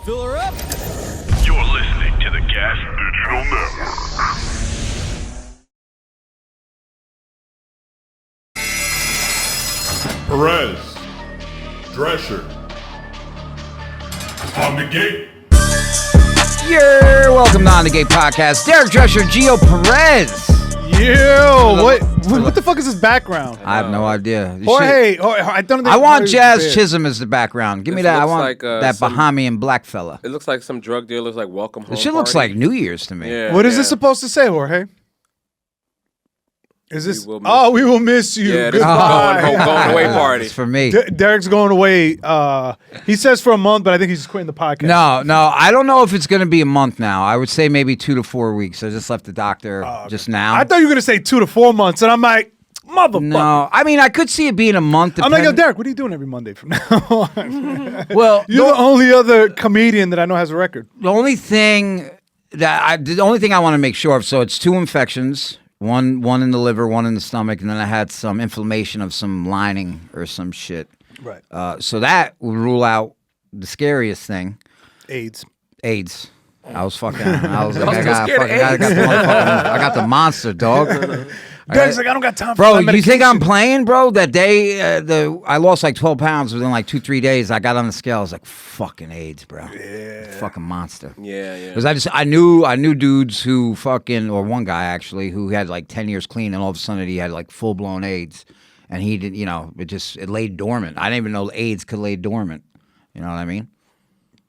Fill her up. You're listening to the Gas Digital Network. Perez, Drescher, on the gate. You're welcome to On the Gate Podcast. Derek Drescher, Geo Perez. Yo, what the fuck is this background? I have no idea. Jorge, I don't think I want Jazz Chisholm as the background. Give me that. I want like, that Bahamian black fella. It looks like some drug dealer's like welcome home. This shit looks like New Year's to me. Yeah, what is this supposed to say, Jorge? Is this? We will miss you. Yeah, this Goodbye. going away party. It's for me. Derek's going away. He says for a month, but I think he's just quitting the podcast. No, I don't know if it's going to be a month now. I would say maybe 2 to 4 weeks. I just left the doctor just now. I thought you were gonna say 2 to 4 months, and I'm like, motherfucker. No, I mean I could see it being a month. I'm like, yo, Derek, what are you doing every Monday from now on? Well, you're the only other comedian that I know has a record. The only thing I want to make sure of. So it's 2 infections. One in the liver, one in the stomach, and then I had some inflammation of some lining or some shit. Right. So that would rule out the scariest thing. AIDS. I was fucking. I got the monster, dog. Derek's like, I don't got time for bro. that You medication. think I'm playing, bro? That day, I lost like 12 pounds within like 2-3 days. I got on the scale. I was like, fucking AIDS, bro. Yeah. Fucking monster. Yeah. Because I knew dudes who fucking, or one guy actually who had like 10 years clean, and all of a sudden he had like full blown AIDS, and he did, it laid dormant. I didn't even know AIDS could lay dormant. You know what I mean?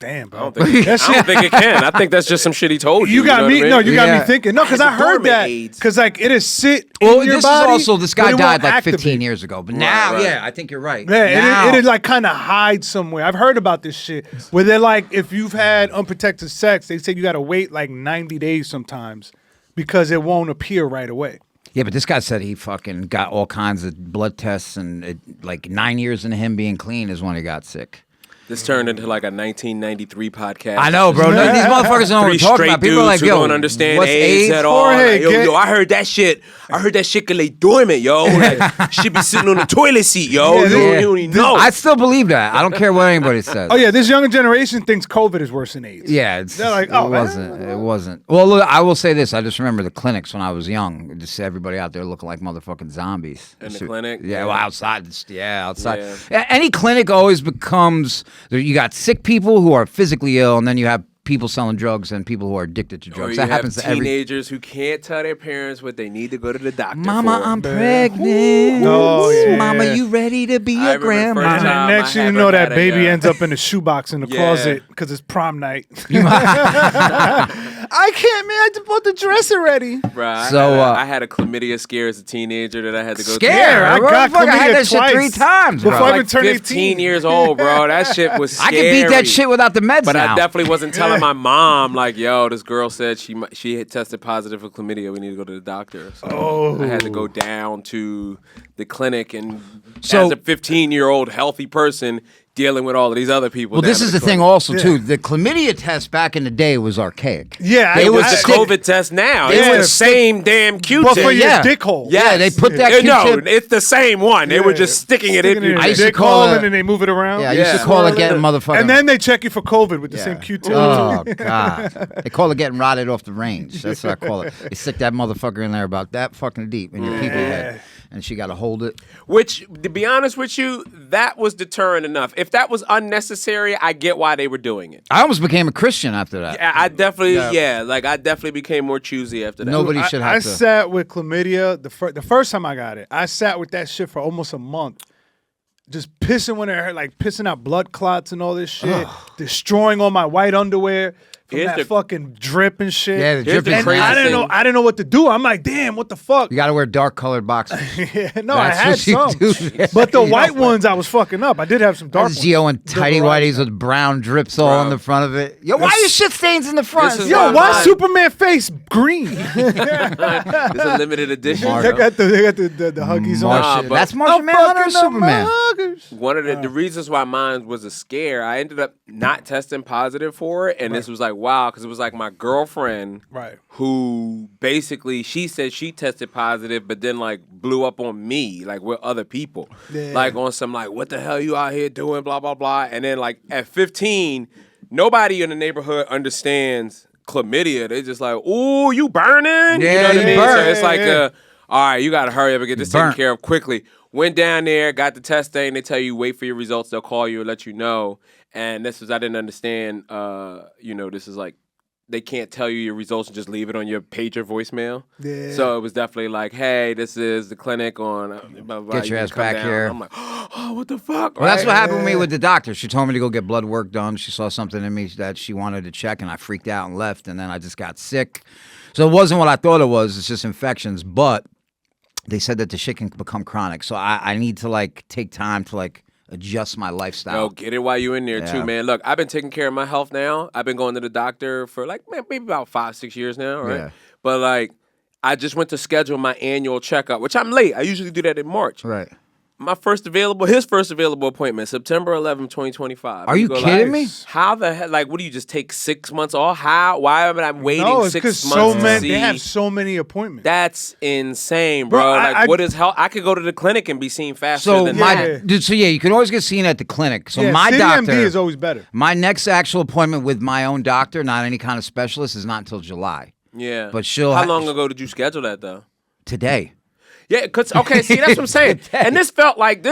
Damn, bro. I don't think it can. I think that's just some shit he told you. You got me. No, you got me thinking. No, because I heard dormant that. AIDS. Because like it is sit. Well, in your this body, is also this guy but it died won't like activate. 15 years ago. But now, right. yeah, I think you're right. Yeah, now, it like kind of hides somewhere. I've heard about this shit where they're like, if you've had unprotected sex, they say you got to wait like 90 days sometimes because it won't appear right away. Yeah, but this guy said he fucking got all kinds of blood tests, and like 9 years into him being clean is when he got sick. This turned into like a 1993 podcast. I know, bro. None of these motherfuckers know what we're talking about. People are like, who yo, don't understand what's AIDS at all. Jorge, Like, yo, I heard that shit. I heard that shit can lay dormant, yo. Like, should be sitting on the toilet seat, yo. You don't even know. I still believe that. I don't care what anybody says. Oh yeah, this younger generation thinks COVID is worse than AIDS. Yeah, They're like, oh, it wasn't. Well, look, I will say this. I just remember the clinics when I was young. Just everybody out there looking like motherfucking zombies. In the clinic? Yeah, well, outside. Outside. Yeah. Any clinic always becomes, you got sick people who are physically ill, and then you have people selling drugs and people who are addicted to drugs. Or That happens to every teenagers who can't tell their parents what they need to go to the doctor Mama, for. I'm pregnant. Oh, yeah. Mama, you ready to be I a remember grandma? first And then time next I thing you ever know, that had a, baby ends up in a shoebox in the closet because it's prom night. I can't, man. I just bought the dress already. Right. So, I had a chlamydia scare as a teenager that I had to go Scare? I Bro, got fuck, I had chlamydia that shit twice 3 times, bro. before I like even turned 15 18. years old, bro. That shit was I scary. can beat that shit without the meds But now. I definitely wasn't telling my mom, like, yo, this girl said she had tested positive for chlamydia. We need to go to the doctor. So I had to go down to the clinic, and So- as a 15-year-old healthy person dealing with all of these other people. Well, this down is at the thing clinic. also, too. The chlamydia test back in the day was archaic. Yeah, It was the stick- COVID test now. They It's would the same damn But Q-tip. for your Yeah. dick hole. Yeah, they put that No, Q-tip. it's the same one. They were just sticking it in your I used to dick call hole it- and then they move it around. Yeah, I used to call it getting motherfucking... And then they check you for COVID with the same Q-tip. Oh, God. They call it getting rotted off the range. That's what I call it. They stick that motherfucker in there about that fucking deep in your people head. And she got to hold it. Which, to be honest with you, that was deterrent enough. If that was unnecessary, I get why they were doing it. I almost became a Christian after that. I definitely, I definitely became more choosy after that. Nobody should have I to. sat with chlamydia the first time I got it. I sat with that shit for almost a month. Just pissing when it hurt, like pissing out blood clots and all this shit. Destroying all my white underwear. From Here's that the- fucking drip and shit. Yeah, the Here's drip the is And crazy I didn't thing. know. I didn't know what to do. I'm like, damn, what the fuck? You got to wear dark colored boxers. Yeah, no, I That's had what you some, do. but the white ones I was fucking up. I did have some dark ones. Geo and tighty whities with brown drips all on the front of it. Yo, why your shit stains in the front? This is Yo, my why mind. Superman face green? It's a limited edition. they got the huggies on. Nah, but- That's Martian Manhunter or Superman? One of the reasons why mine was a scare, I ended up not testing positive for it, and this was like, wow, because it was like my girlfriend Right. who basically, she said she tested positive, but then like blew up on me, like with other people. Yeah. Like on some like, what the hell you out here doing, blah, blah, blah. And then like at 15, nobody in the neighborhood understands chlamydia. They just like, ooh, you burning? Yeah, you know what I mean? burn. So it's like, all right, you got to hurry up and get this taken care of quickly. Went down there, got the test thing. They tell you, wait for your results. They'll call you and let you know. And this is, I didn't understand, this is like, they can't tell you your results and just leave it on your pager voicemail. Yeah. So it was definitely like, hey, this is the clinic on. Blah, blah, get your ass back here. I'm like, oh, what the fuck? Well, that's what happened with me with the doctor. She told me to go get blood work done. She saw something in me that she wanted to check, and I freaked out and left. And then I just got sick. So it wasn't what I thought it was. It's just infections. But they said that the shit can become chronic. So I need to like take time to like adjust my lifestyle. Yo, get it while you in there too, man. Look, I've been taking care of my health now. I've been going to the doctor for like maybe about 5-6 years now, right? Yeah. But like, I just went to schedule my annual checkup, which I'm late. I usually do that in March. Right. His first available appointment, September 11, 2025. Are you kidding me? How the hell? Like, what do you just take 6 months off? Why am I waiting 6 months to see? They have so many appointments. That's insane, bro. What is hell? I could go to the clinic and be seen faster than that. You can always get seen at the clinic. So my CDMD doctor is always better. My next actual appointment with my own doctor, not any kind of specialist, is not until July. Yeah. But how long ago did you schedule that though? Today. Yeah, see, that's what I'm saying. And this felt like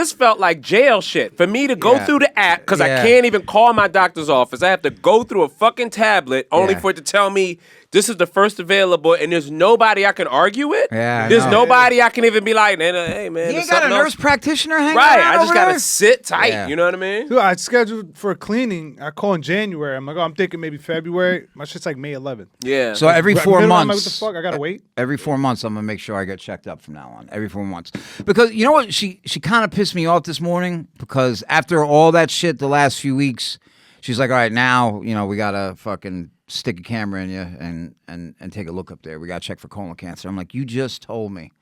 jail shit. For me to go through the app, because I can't even call my doctor's office. I have to go through a fucking tablet only for it to tell me this is the first available, and there's nobody I can argue with. Yeah, there's nobody I can even be like, hey man, you ain't got a nurse practitioner hanging right? around I just gotta there? sit tight. Yeah. You know what I mean? Dude, I scheduled for a cleaning. I call in January. I'm like, I'm thinking maybe February. My shit's like May 11th. Yeah. So every 4 months. I'm like, what the fuck? I gotta wait. Every 4 months, I'm gonna make sure I get checked up from now on. Every 4 months, because you know what? She kind of pissed me off this morning because after all that shit the last few weeks, she's like, all right, now we gotta fucking stick a camera in you and take a look up there. We got to check for colon cancer. I'm like, you just told me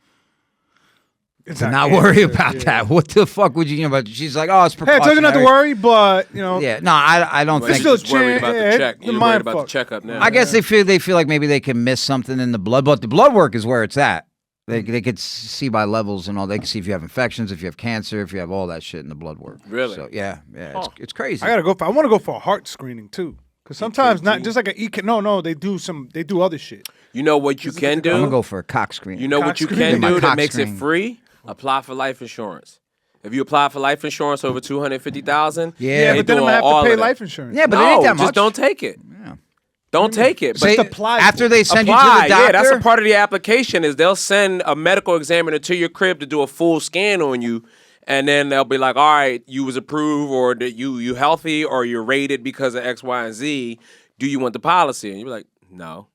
to not worry about that. What the fuck would you, but she's like, oh, it's precautionary. Hey, I told you not to worry, but, Yeah, no, I don't think. You're just worried about the check. You're worried about the checkup now. I guess they feel like maybe they can miss something in the blood, but the blood work is where it's at. They could see by levels and all. They can see if you have infections, if you have cancer, if you have all that shit in the blood work. Really? So, yeah, it's crazy. I want to go for a heart screening, too. Because sometimes not just like an no, they do other shit. You know what you can do? I'm gonna go for a cock screen. You know what you can do that makes it free? Apply for life insurance. If you apply for life insurance over $250,000, yeah, but then I'm gonna have to pay life insurance. Yeah, but it ain't that much. Just don't take it. Yeah. Don't take it. But apply after they send you to the doctor. Yeah, that's a part of the application. Is they'll send a medical examiner to your crib to do a full scan on you. And then they'll be like, all right, you was approved, or that you healthy, or you're rated because of X, Y, and Z. Do you want the policy? And you're like, no.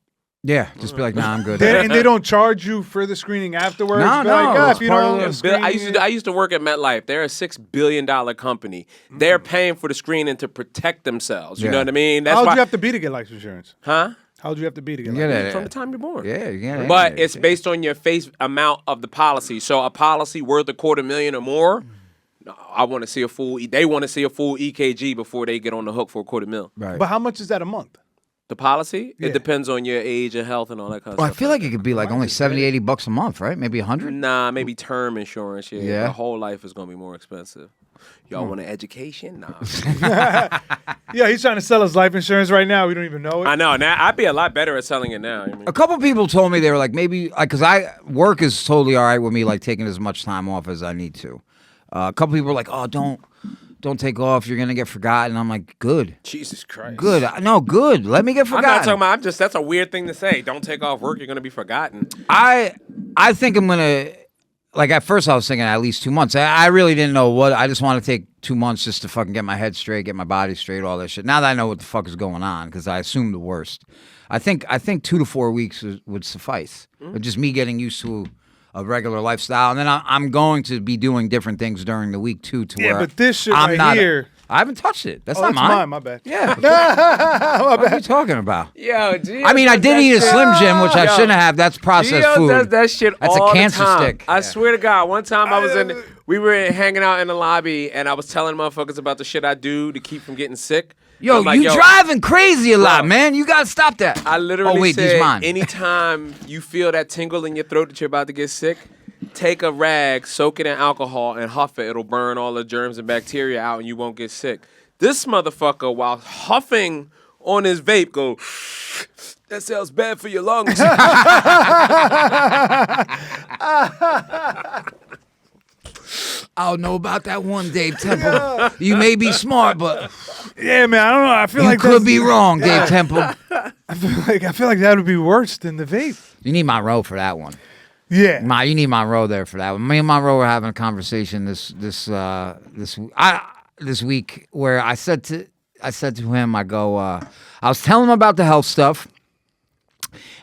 Yeah, just be like, nah, I'm good. And they don't charge you for the screening afterwards? I used to work at MetLife. They're a $6 billion company. They're paying for the screening to protect themselves. You know what I mean? How old you have to be to get life insurance? Huh? How old you have to be to get life insurance? From the time you're born. Yeah. But it's based on your face amount of the policy. So a policy worth $250,000 or more, I want to see a full. They want to see a full EKG before they get on the hook for $250,000. Right. But how much is that a month? The policy? Yeah. It depends on your age and health and all that kind of stuff. I feel like it could be like only $70, $80 a month, right? Maybe 100. Nah, maybe term insurance. Yeah. The whole life is gonna be more expensive. Y'all want an education? Nah. Yeah, he's trying to sell us life insurance right now. We don't even know it. I know. Now I'd be a lot better at selling it now. A couple people told me they were like, maybe because work is totally all right with me, like taking as much time off as I need to. A couple people were like, oh, don't take off. You're gonna get forgotten. I'm like, good. Jesus Christ. Good. No, good. Let me get forgotten. I'm not talking about. That's a weird thing to say. Don't take off work. You're gonna be forgotten. I think I'm gonna. Like at first I was thinking at least 2 months. I really didn't know what. I just want to take 2 months just to fucking get my head straight, get my body straight, all that shit. Now that I know what the fuck is going on, because I assumed the worst. I think 2 to 4 weeks would suffice. Just me getting used to a regular lifestyle, and then I'm going to be doing different things during the week too. Yeah, but this shit right here. I haven't touched it. That's not mine. mine. My bad. Yeah. What are you talking about? Yo, Geo I mean, I did eat a Slim Jim, which I shouldn't have. That's processed Geo food. does that shit That's all a cancer the time. stick. I swear to God, one time we were hanging out in the lobby, and I was telling motherfuckers about the shit I do to keep from getting sick. Yo, like, you driving crazy a lot, man. You gotta stop that. I literally these mine. Anytime you feel that tingle in your throat that you're about to get sick, take a rag, soak it in alcohol, and huff it. It'll burn all the germs and bacteria out, and you won't get sick. This motherfucker, while huffing on his vape, go, that sounds bad for your lungs. I don't know about that one, Dave Temple. You may be smart, but Yeah, man. I don't know. I feel you like could be wrong, Dave Temple. I feel like that would be worse than the vape. You need Monroe for that one. Yeah. You need Monroe there for that one. Me and Monroe were having a conversation this week where I said to him, I go, I was telling him about the health stuff,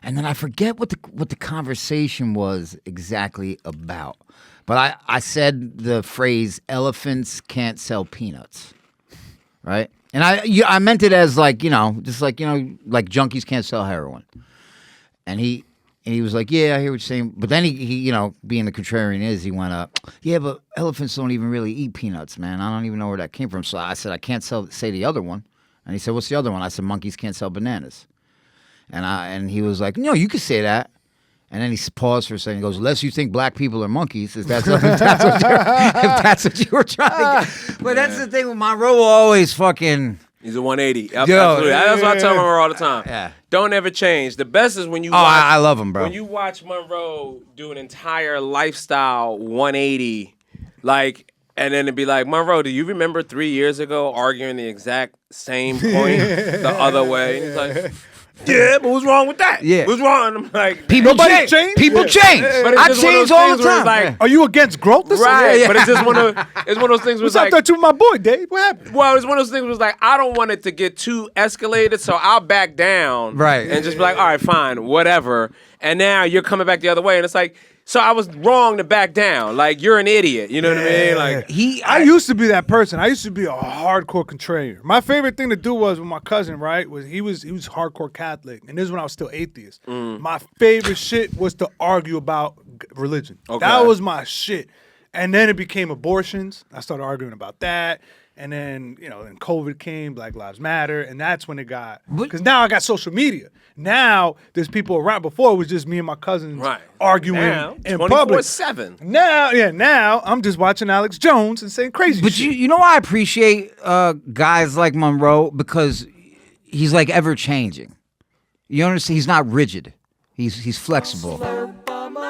and then I forget what the conversation was exactly about. But I said the phrase "elephants can't sell peanuts," right? And I meant it as like, just like, like junkies can't sell heroin. And he was like, yeah, I hear what you're saying. But then he being the contrarian he went up, yeah, but elephants don't even really eat peanuts, man. I don't even know where that came from. So I said, I can't say the other one. And he said, what's the other one? I said, monkeys can't sell bananas. And he was like, no, you could say that. And then he paused for a second and goes, unless you think black people are monkeys, if that's what you were trying to get. But that's the thing with Monroe, always fucking... He's a 180. Absolutely. That's what I tell Monroe all the time. Yeah. Don't ever change. The best is when you I love him, bro. When you watch Monroe do an entire lifestyle 180, like, and then it'd be like, Monroe, do you remember 3 years ago arguing the exact same point the other way? And he's like... Yeah, but what's wrong with that? Yeah. What's wrong? And I'm like, People change. People change. But I change all the time. Like, Are you against growth? right, but it's just one of those things. What's like, up, that you my boy, Dave? What happened? Well, it's one of those things. Was like, I don't want it to get too escalated, so I'll back down, right, and just be like, all right, fine, whatever. And now you're coming back the other way, and it's like, so I was wrong to back down. Like, you're an idiot. You know what I mean? Like, I used to be that person. I used to be a hardcore contrarian. My favorite thing to do was with my cousin, right? Was he was hardcore Catholic, and this is when I was still atheist. My favorite shit was to argue about religion. Okay. That was my shit. And then it became abortions. I started arguing about that. And then, then COVID came, Black Lives Matter, and that's when it got... Because now I got social media. Now there's people around. Before it was just me and my cousins arguing in public. 24/7. Now I'm just watching Alex Jones and saying crazy shit. But you know why I appreciate guys like Monroe? Because he's like ever changing. You understand? He's not rigid. He's flexible.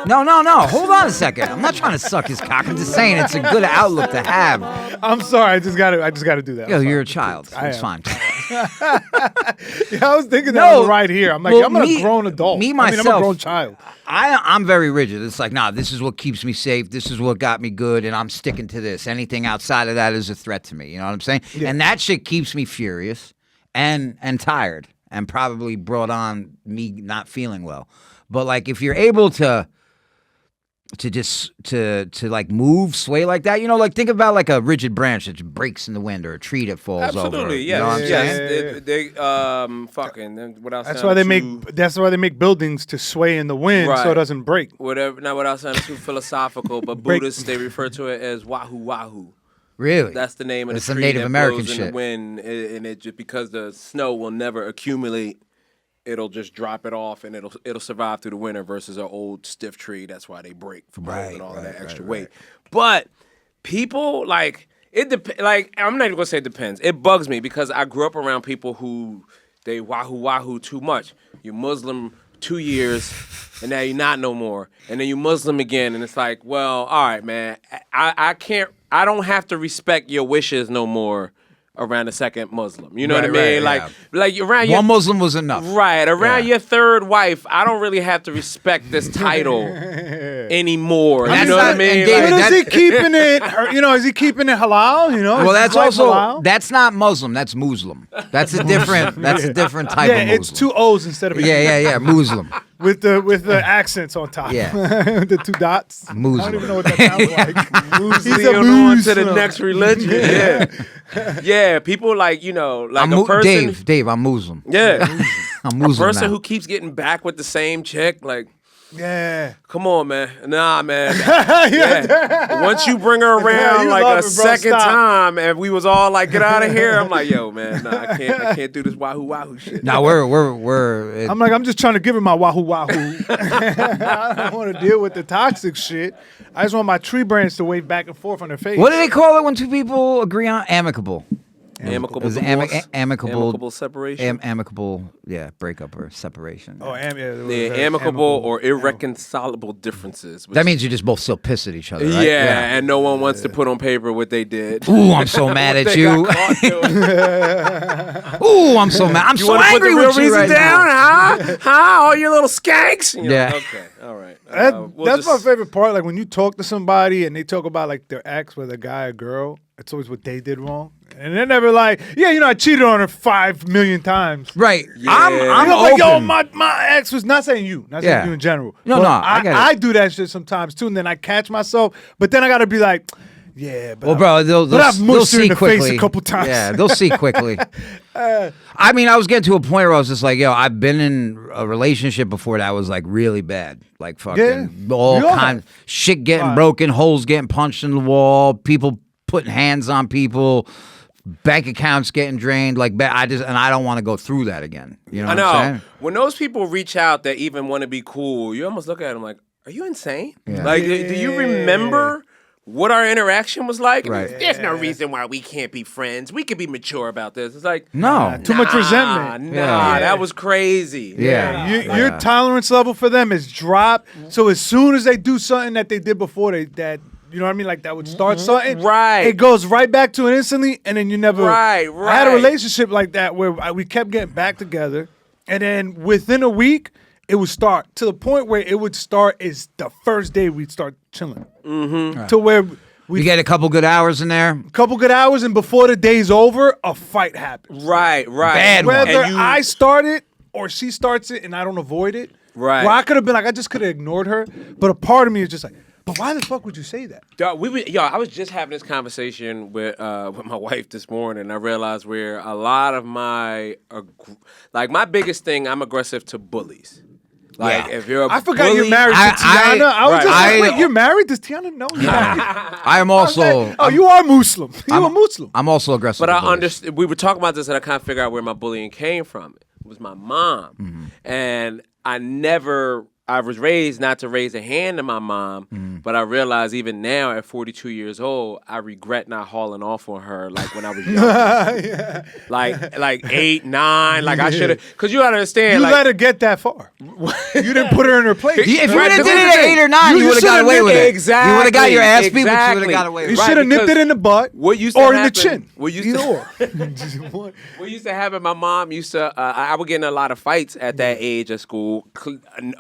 No. Hold on a second. I'm not trying to suck his cock. I'm just saying it's a good outlook to have. I'm sorry. I just gotta do that. Yo, you're a child. It's fine. I was thinking that was right here. I'm like, I'm a grown adult. Me myself, I'm a grown child. I'm very rigid. It's like, this is what keeps me safe. This is what got me good, and I'm sticking to this. Anything outside of that is a threat to me. You know what I'm saying? Yeah. And that shit keeps me furious and tired, and probably brought on me not feeling well. But like, if you're able to like move, sway like that, like think about like a rigid branch that just breaks in the wind, or a tree that falls over. Absolutely, You know what I'm saying? They fucking without. That's why they make buildings to sway in the wind so it doesn't break. Whatever. Not without sounding too philosophical, but Buddhists, they refer to it as wahoo wahoo. Really? That's the name of it's the tree a Native that American blows shit. in the wind, and it just because the snow will never accumulate. It'll just drop it off, and it'll survive through the winter versus an old stiff tree. That's why they break for holding all of that extra weight. But people like it. Like, I'm not even gonna say it depends. It bugs me because I grew up around people who they wahoo too much. You're Muslim 2 years, and now you're not no more, and then you Muslim again, and it's like, well, all right, man. I can't. I don't have to respect your wishes no more. Around a second Muslim, you know what I mean? Like around one Muslim was enough. Right, around your third wife, I don't really have to respect this title anymore. You know what I mean? David, is he keeping it? Is he keeping it halal? Well, that's also halal? That's not Muslim. That's Muslim. That's a different. That's a different type of Muslim. Yeah, it's two O's instead of Muslim. With the accents on top. Yeah. The two dots. Muslim. I don't even know what that sounds like. He's on to the next religion. Yeah, people like, a person. Dave, I'm Muslim. Yeah. I'm Muslim. A person now. who keeps getting back with the same chick, like, yeah. Come on, man. Nah, man. Yeah. Once you bring her around like a second time and we was all like, get out of here, I'm like, yo, man, nah, I can't do this wahoo shit. Nah, we're I'm like, I'm just trying to give her my wahoo. I don't want to deal with the toxic shit. I just want my tree branch to wave back and forth on her face. What do they call it when two people agree on amicable? Amicable It was divorce? amicable Amicable separation? amicable, breakup or separation. Oh, Amicable or irreconcilable differences. That means you just both still piss at each other, right? Yeah, and no one wants to put on paper what they did. Ooh, I'm so mad at you. Ooh, I'm so mad. I'm You so want to put the angry real with you reason right down, now. huh? All you little skanks? And you're Yeah. like, okay, all right. That's my favorite part. Like when you talk to somebody and they talk about like their ex, whether a guy or girl, it's always what they did wrong, and they're never like, yeah, I cheated on her 5 million times. Right. Yeah. I'm like, yo, open. my ex was not saying you, not saying you in general. No, But no, I get it. I do that shit sometimes too, and then I catch myself, but then I gotta be like, yeah, but Well, bro, they'll I've mushed her see in the face quickly. a couple times. Yeah, they'll see quickly. I mean, I was getting to a point where I was just like, yo, I've been in a relationship before that was like really bad. Like fucking all kinds shit getting broken, holes getting punched in the wall, people putting hands on people, bank accounts getting drained. Like I don't want to go through that again. You know what I'm saying? When those people reach out that even want to be cool, you almost look at them like, are you insane? Yeah. Like, do you remember what our interaction was like? Right. There's no reason why we can't be friends. We could be mature about this. It's like, No. too much resentment. That was crazy. Your tolerance level for them is dropped. So as soon as they do something that they did before, that you know what I mean, like that would start something. Right. It goes right back to it instantly, and then you never. Right. I had a relationship like that where we kept getting back together, and then within a week, it would start to the point where it would start is the first day we'd start chilling. Right. To where we get a couple good hours in there. Couple good hours, and before the day's over, a fight happens. Right. Bad one. Whether I start it or she starts it and I don't avoid it. Right. Well, I could have been like, I just could have ignored her. But a part of me is just like, but why the fuck would you say that? I was just having this conversation with my wife this morning, and I realized where a lot of my biggest thing, I'm aggressive to bullies. Like if you're I forgot you're married to Tiana. I was just like, wait, you're married? Does Tiana know? I am also. You are Muslim. You're a Muslim. I'm also aggressive. But I understand. We were talking about this, and I kind of figured out where my bullying came from. It was my mom, and I was raised not to raise a hand to my mom, but I realize even now at 42 years old, I regret not hauling off on her like when I was young. Like 8, 9, like I should have. Because you gotta understand. You let her get that far. You didn't put her in her place. If you would have did it at 8 or 9, you would have got away with it. Exactly. You would have got your ass beat, but you would have got away with it. You should have nipped it in the butt or in the chin. What used to happen, my mom used to, I would get in a lot of fights at that age at school.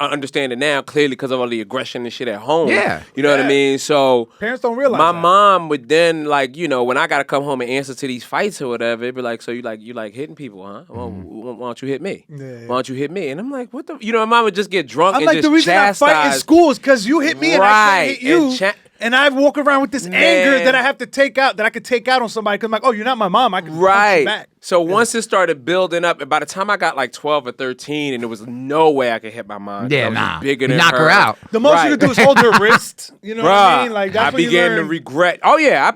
Understand it now, clearly because of all the aggression and shit at home. Yeah. You know what I mean? So parents don't realize my that. mom would then, like, when I got to come home and answer to these fights or whatever, it'd be like, so you like hitting people, huh? Well, why don't you hit me? Yeah. Why don't you hit me? And I'm like, what the? My mom would just get drunk I'm and like, just the reason I fight in school is because you hit me and I can't hit you. And I walk around with this anger that I have to take out, that I could take out on somebody because I'm like, oh, you're not my mom. I can punch you back. So once it started building up, and by the time I got like 12 or 13, and there was no way I could hit my mom. Yeah, I was nah. just bigger than knock her out. The most you could do is hold her wrist. You know what I mean? Like that's I began to regret. Oh yeah,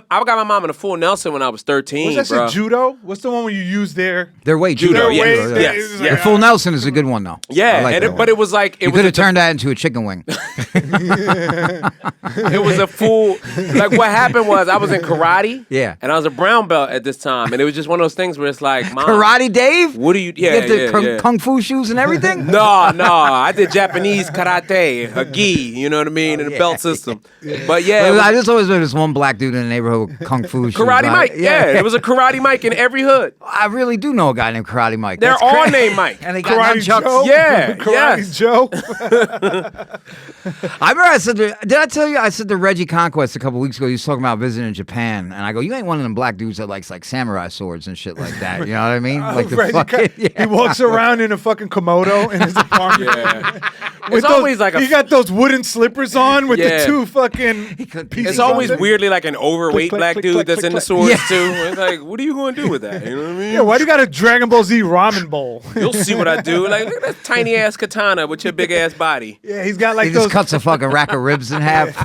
I got my mom in a full Nelson when I was 13. What's that shit, judo? What's the one where you use their weight judo? Yes. The full Nelson is a good one though. Yeah, but it was like you could have turned that into a chicken wing. It was a full. Like what happened was I was in karate. Yeah. And I was a brown belt at this time, and it was just one of those things where it's like, Mom, Karate Dave? What do you? You get the kung fu shoes and everything? No, I did Japanese karate, a gi, you know what I mean, in the belt system. But I just always knew this one black dude in the neighborhood with kung fu shoes. Karate Mike, there was a Karate Mike in every hood. I really do know a guy named Karate Mike. They're all named Mike. And they got Karate Joe? nunchucks. Yeah, Karate Joe. I remember I said did I tell you I said to Reggie Conquest a couple weeks ago, he was talking about visiting Japan, and I go, you ain't one of them black dudes that likes like samurai swords and shit like that. You know what I mean? Like the fucking, He walks around in a fucking Komodo in his apartment. Yeah. It's always like you got those wooden slippers on with the two fucking pieces. It's always on weirdly like an overweight click, black click, dude click, that's click, in the click. swords too. It's like, what are you going to do with that? You know what I mean? Yeah, why do you got a Dragon Ball Z ramen bowl? You'll see what I do. Like, look at that tiny ass katana with your big ass body. Yeah, he's got like he those. just cuts a fucking rack of ribs in half.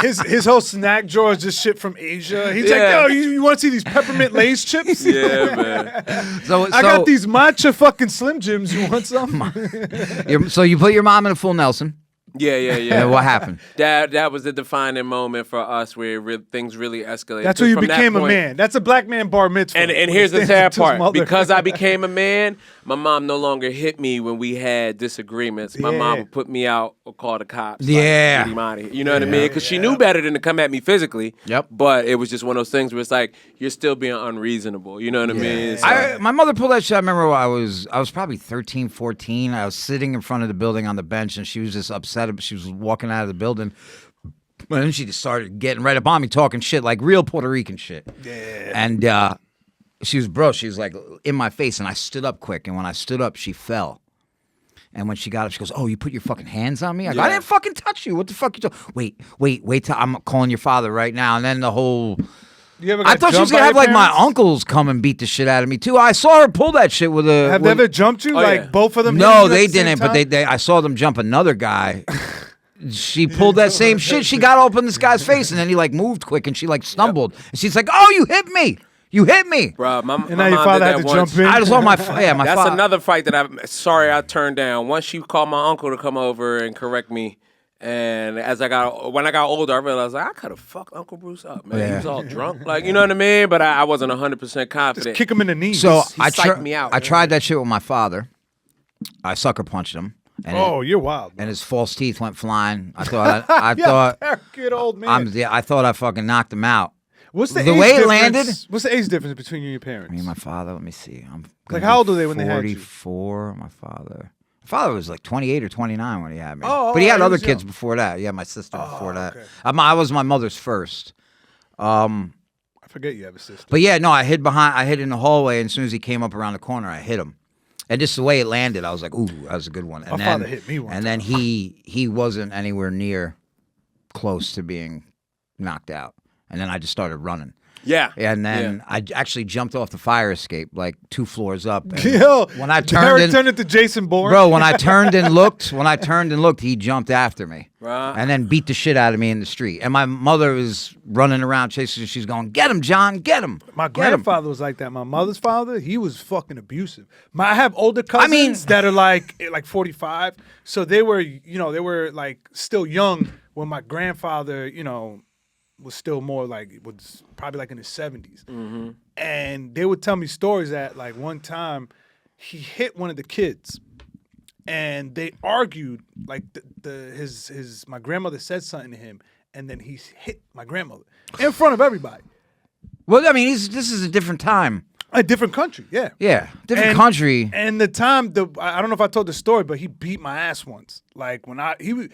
His whole snack drawer is just shit from Asia. He's like, yo, you want to see these peppermint Lay's chips? Yeah, man. So I got these matcha fucking Slim Jims. You want some? So you put your mom in a full Nelson. And what happened? That was the defining moment for us where things really escalated. That's when you became a man. That's a black man bar mitzvah. And here's the sad part. Because I became a man, my mom no longer hit me when we had disagreements. My mom would put me out or call the cops. Yeah. Like, get him out of here. You know what I mean? Because she knew better than to come at me physically. Yep. But it was just one of those things where it's like, you're still being unreasonable. You know what I mean? So, My mother pulled that shit. I remember I was probably 13, 14. I was sitting in front of the building on the bench, and she was just upset. She was walking out of the building. And then she just started getting right up on me, talking shit, like real Puerto Rican shit. Yeah. And she was like in my face, and I stood up quick. And when I stood up, she fell. And when she got up, she goes, "Oh, you put your fucking hands on me?" I go, "I didn't fucking touch you. What the fuck you doing?" Wait till I'm calling your father right now. And then the whole... I thought she was going to have like my uncles come and beat the shit out of me too. I saw her pull that shit with a... Have they ever jumped you? Both of them? No, they didn't, but I saw them jump another guy. She pulled that same shit. She got up in this guy's face, and then he like moved quick, and she like stumbled. And she's like, "Oh, you hit me. You hit me." Bro, my and now your father had to jump in. I just saw my father. That's another fight that I turned down. Once she called my uncle to come over and correct me. And when I got older, I realized like, I could have fucked Uncle Bruce up, man. He was all drunk, like, you know what I mean. But I wasn't 100% confident. Just kick him in the knees. So he psyched me out. I tried that shit with my father. I sucker punched him. And you're wild. Bro. And his false teeth went flying. I thought, good old man. I thought I fucking knocked him out. What's the way age it landed? What's the age difference between you and your parents? Me and my father. Let me see. I'm like, how old are they when they had you? 44. My father. My father was like 28 or 29 when he had me. Oh, but he had other young. kids before that. Yeah, my sister before that. Okay. I was my mother's first. I forget you have a sister. But yeah, no, I hid in the hallway, and as soon as he came up around the corner, I hit him. And just the way it landed, I was like, "Ooh, that was a good one." And my father hit me one time. And then he wasn't anywhere near close to being knocked out. And then I just started running. Yeah. And then I actually jumped off the fire escape like 2 floors up. And Yo, when I turned into Jason Bourne. Bro, when I turned and looked, he jumped after me. Right. And then beat the shit out of me in the street. And my mother was running around chasing. She's going, "Get him, John, get him." My grandfather was like that. My mother's father, he was fucking abusive. I have older cousins that are like 45. So they were like still young when my grandfather, was still more like, was probably like in his 70s. Mm-hmm. And they would tell me stories that like one time he hit one of the kids and they argued, like my grandmother said something to him and then he hit my grandmother in front of everybody. Well, I mean, this is a different time. A different country, yeah. Yeah, different country. And the time, I don't know if I told the story, but he beat my ass once. Like when how do you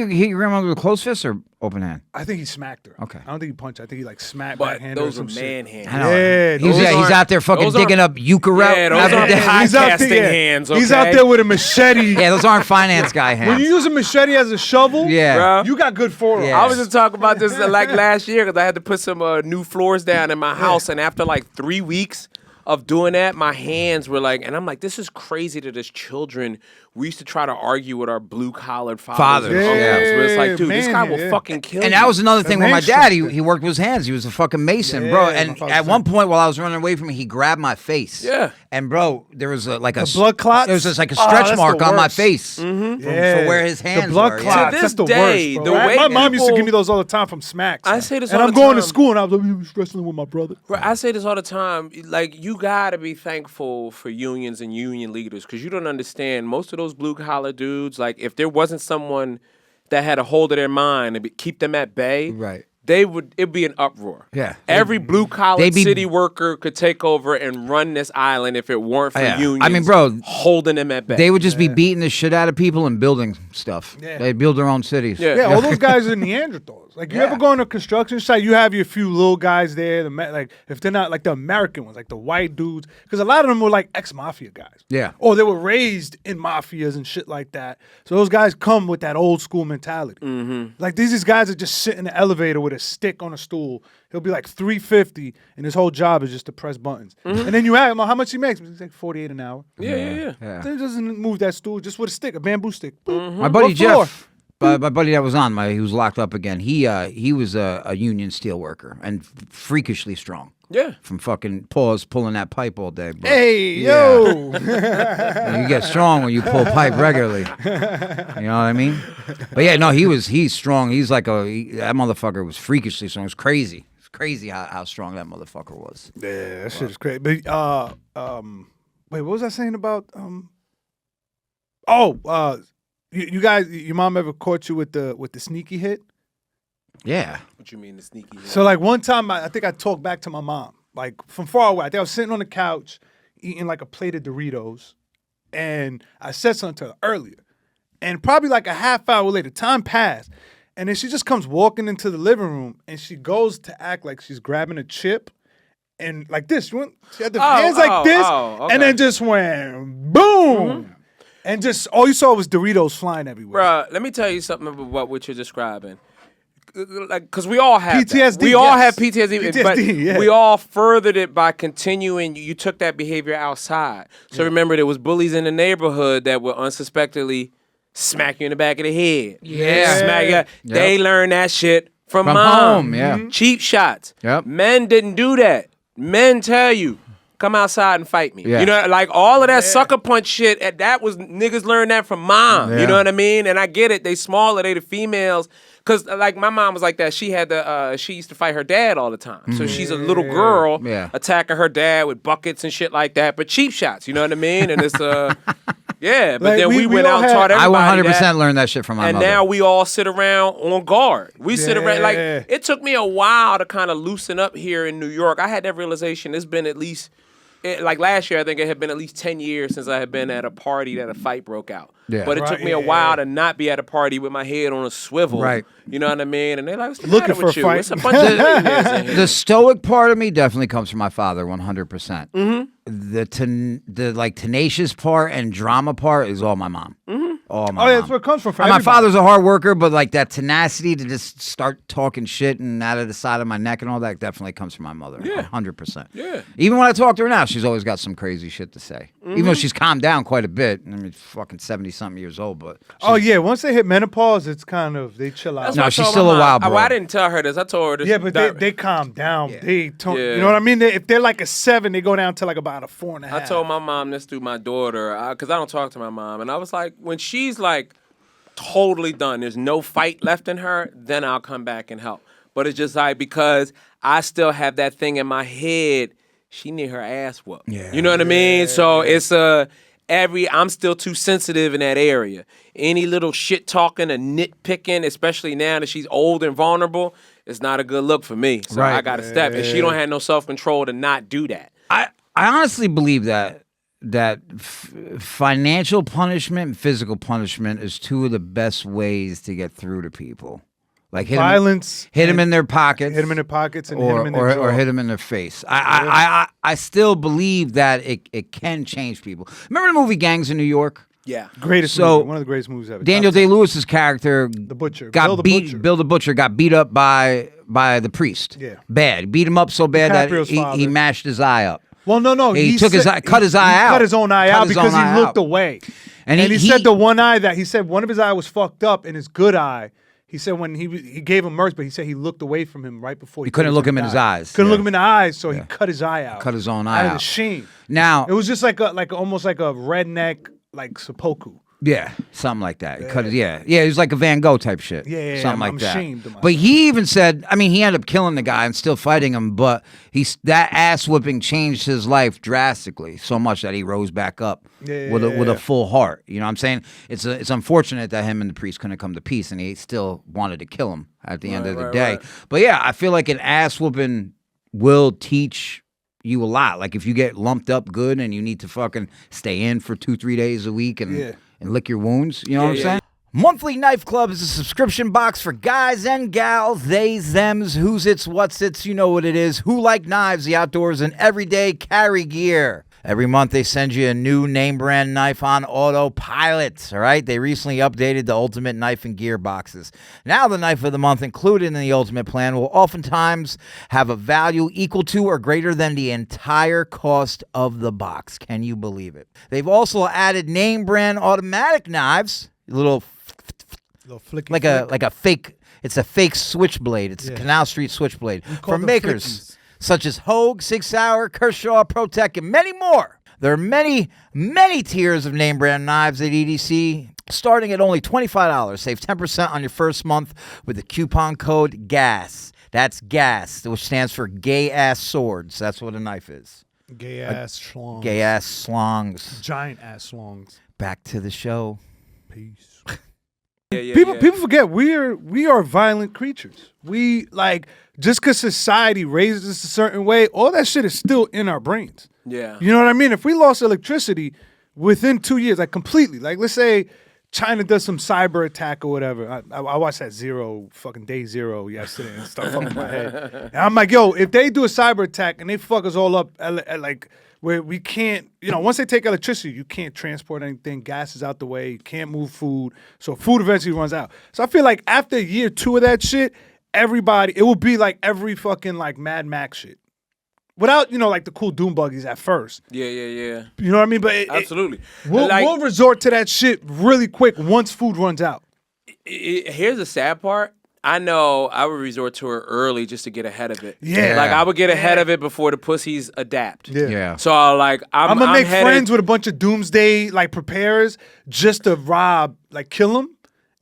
hit your grandmother with a closed fist or open hand? I think he smacked her. Okay. I don't think he punched her. I think he like smacked But backhanded those or are some man shit. hands. Yeah, He's out there fucking digging up euchre. Yeah, those aren't high casting hands, okay? He's out there with a machete. Yeah, those aren't finance guy hands. When you use a machete as a shovel, yeah, you got good forearms. Yeah. I was just talking about this like last year because I had to put some new floors down in my house, and after like 3 weeks of doing that, my hands were like, and I'm like, this is crazy that as children, we used to try to argue with our blue-collared fathers. And uncles, where it's like, dude, this guy will fucking kill you. And that was another thing with my dad. He worked with his hands. He was a fucking mason, bro. And at one point while I was running away from him, he grabbed my face. Yeah. And bro, there was a blood clot. There was just like a stretch mark on my face from where his hands the blood were. clots. To this that's the day, worst, the bro. way My mom used to people- give me those all the time from smacks. I say this and all I'm the going to time. school and I was like, he was wrestling with my brother. Bro, I say this all the time. Like, you gotta be thankful for unions and union leaders because you don't understand. Most of those blue-collar dudes, like, if there wasn't someone that had a hold of their mind and keep them at bay, Right. it'd be an uproar. Yeah. Every blue-collar city worker could take over and run this island if it weren't for unions. I mean, bro, holding them at bay. They would just be beating the shit out of people and building stuff. Yeah. They build their own cities. Yeah, all those guys are Neanderthals. Like, you ever go on a construction site, you have your few little guys there, like, if they're not, like, the American ones, like the white dudes, because a lot of them were, like, ex-mafia guys. Yeah. Or they were raised in mafias and shit like that. So those guys come with that old school mentality. Mm-hmm. Like, these guys are just sitting in the elevator with a stick on a stool. He'll be like $350, and his whole job is just to press buttons. Mm-hmm. And then you ask him, how much he makes? He's like $48 an hour. Yeah. Then he doesn't move that stool just with a stick, a bamboo stick. Mm-hmm. My buddy What floor? Jeff, my buddy that was on, he was locked up again. He was a union steel worker and freakishly strong. Yeah. From fucking pulling that pipe all day. But Hey, yo. you get strong when you pull pipe regularly. You know what I mean? But yeah, no, he's strong. He's like that motherfucker was freakishly strong. It was crazy. It's crazy how strong that motherfucker was. Yeah, that shit is crazy. But wait, what was I saying about you guys, your mom ever caught you with the sneaky hit? Yeah. What you mean the sneaky hit? So like one time I think I talked back to my mom, like from far away. I think I was sitting on the couch eating like a plate of Doritos, and I said something to her earlier. And probably like a half hour later, time passed, and then she just comes walking into the living room, and she goes to act like she's grabbing a chip, and like this. She had the hands like this, okay. and then just went boom, and just all you saw was Doritos flying everywhere. Bruh, let me tell you something about what you're describing. Like, because we all have PTSD. That. We all have PTSD, but yeah. we all furthered it by continuing. You took that behavior outside. So remember, there was bullies in the neighborhood that would unsuspectingly smack you in the back of the head. Yeah. Smack you. Yep. They learned that shit from mom. home, yeah. Cheap shots. Yep. Men didn't do that. Men tell you, come outside and fight me. Yeah. You know, like all of that sucker punch shit, that was, niggas learned that from mom. Yeah. You know what I mean? And I get it. They smaller, they the females. Cause like my mom was like that. She had she used to fight her dad all the time. So she's a little girl attacking her dad with buckets and shit like that. But cheap shots, you know what I mean? And it's yeah. But Like, then we went all out and taught everybody I 100% that. learned that shit from my And mother. now we all sit around on guard. We sit around like Yeah. it took me a while to kind of loosen up here in New York. I had that realization. It's been at least like last year, I think it had been at least 10 years since I had been at a party that a fight broke out. Yeah. But it took me a while to not be at a party with my head on a swivel. Right. You know what I mean? And they're like, what's the Looking matter for with a you? fight. It's a bunch of millionaires in here. The stoic part of me definitely comes from my father, 100%. The like tenacious part and drama part is all my mom. All my Oh, yeah, mom. that's where it comes from. For My everybody. father's a hard worker, but like that tenacity to just start talking shit and out of the side of my neck and all that definitely comes from my mother. Yeah. 100%. Yeah. Even when I talk to her now, she's always got some crazy shit to say. Even though she's calmed down quite a bit. I mean, fucking 70-something years old, but Oh yeah, once they hit menopause, it's kind of they chill out. That's No, what I she's told still my a mom. wild bro. I didn't tell her this. I told her this. Yeah, but they calm down. Yeah. They tone, Yeah. you know what I mean? If they're like a 7, they go down to like about a 4.5. I told my mom this through my daughter because I don't talk to my mom. And I was like, when she's like totally done, there's no fight left in her, then I'll come back and help. But it's just like because I still have that thing in my head, she need her ass whooped. Yeah. You know what I mean? So it's I'm still too sensitive in that area. Any little shit talking or nitpicking, especially now that she's old and vulnerable, it's not a good look for me. So Right. I got to step. And she don't have no self-control to not do that. I honestly believe that financial punishment and physical punishment is two of the best ways to get through to people. Like Violence, hit them in their pockets, hit them in their pockets, and hit or them in their jaw. or hit them in their face. I still believe that it can change people. Remember the movie Gangs in New York? Yeah. Greatest So, movie, one of the greatest movies ever. Daniel Day-Lewis's character, The Butcher. got Bill the beat. Butcher. Bill the Butcher got beat up by the priest. Yeah. Bad. Beat him up so bad that DiCaprio's he father. mashed his eye up. Well, no. He took his eye, cut his eye he out. cut his own eye Cut out his because own eye he looked out. away. And he said the one eye that he said one of his eye was fucked up, and his good eye. He said when he gave him mercy, but he said he looked away from him right before He couldn't was look him gonna in his die. eyes. Couldn't Yeah. look him in the eyes, so he cut his eye out. Cut his own eye out of out. the shame. Now It was just like almost like a redneck like seppuku. yeah, something like that. It was like a Van Gogh type shit. Yeah, something like I'm that. ashamed of myself. But he even said, I mean, he ended up killing the guy and still fighting him, but that ass whipping changed his life drastically so much that he rose back up with a full heart. You know what I'm saying? It's unfortunate that him and the priest couldn't come to peace, and he still wanted to kill him at the end of the day. Right. But yeah, I feel like an ass whooping will teach you a lot. Like if you get lumped up good and you need to fucking stay in for 2-3 days a week and lick your wounds, you know what I'm saying? Monthly Knife Club is a subscription box for guys and gals, theys, thems, who's its, what's its, you know what it is, who like knives, the outdoors, and everyday carry gear. Every month they send you a new name brand knife on autopilot, all right? They recently updated the Ultimate Knife and Gear boxes. Now the knife of the month included in the Ultimate plan will oftentimes have a value equal to or greater than the entire cost of the box. Can you believe it? They've also added name brand automatic knives, little Flicky like a fake. It's a fake switchblade. It's a Canal Street switchblade call from them makers. flickies. such as Hogue, Sig Sauer, Kershaw, Protec, and many more. There are many, many tiers of name brand knives at EDC, starting at only $25. Save 10% on your first month with the coupon code GAS. That's GAS, which stands for gay ass swords. That's what a knife is. Gay ass schlongs. Gay ass slongs. Giant ass schlongs. Back to the show. Peace. People People forget we are violent creatures. We like just because society raises us a certain way, all that shit is still in our brains. Yeah. You know what I mean? If we lost electricity within 2 years, like completely, like let's say China does some cyber attack or whatever. I watched that Day Zero yesterday and stuff up in my head. And I'm like, yo, if they do a cyber attack and they fuck us all up, like where we can't, once they take electricity, you can't transport anything. Gas is out the way. You can't move food. So food eventually runs out. So I feel like after year 2 of that shit, it will be like every fucking like Mad Max shit. Without, like the cool doom buggies at first. Yeah. You know what I mean? But Absolutely. We'll resort to that shit really quick once food runs out. Here's the sad part. I know I would resort to it early just to get ahead of it. Yeah. Like I would get ahead of it before the pussies adapt. Yeah. So like I'm gonna make headed, friends with a bunch of doomsday like preparers just to kill them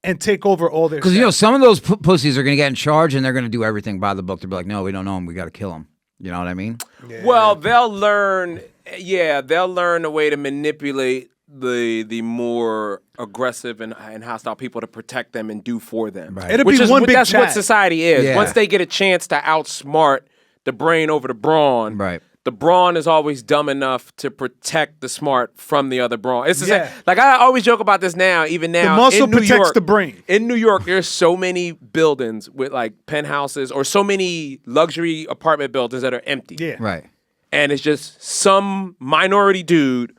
and take over all their Because, stuff. some of those pussies are going to get in charge and they're going to do everything by the book. They'll be like, no, we don't know him. We got to kill him. You know what I mean? Yeah. Well, they'll learn a way to manipulate the more aggressive and hostile people to protect them and do for them. Right. It'll be one big That's chat. what society is. Yeah. Once they get a chance to outsmart the brain over the brawn, Right. the brawn is always dumb enough to protect the smart from the other brawn. It's the Yeah. same. Like I always joke about this now, even now. The muscle in New protects York, the brain. In New York, there's so many buildings with like penthouses or so many luxury apartment buildings that are empty. Yeah. Right. And it's just some minority dude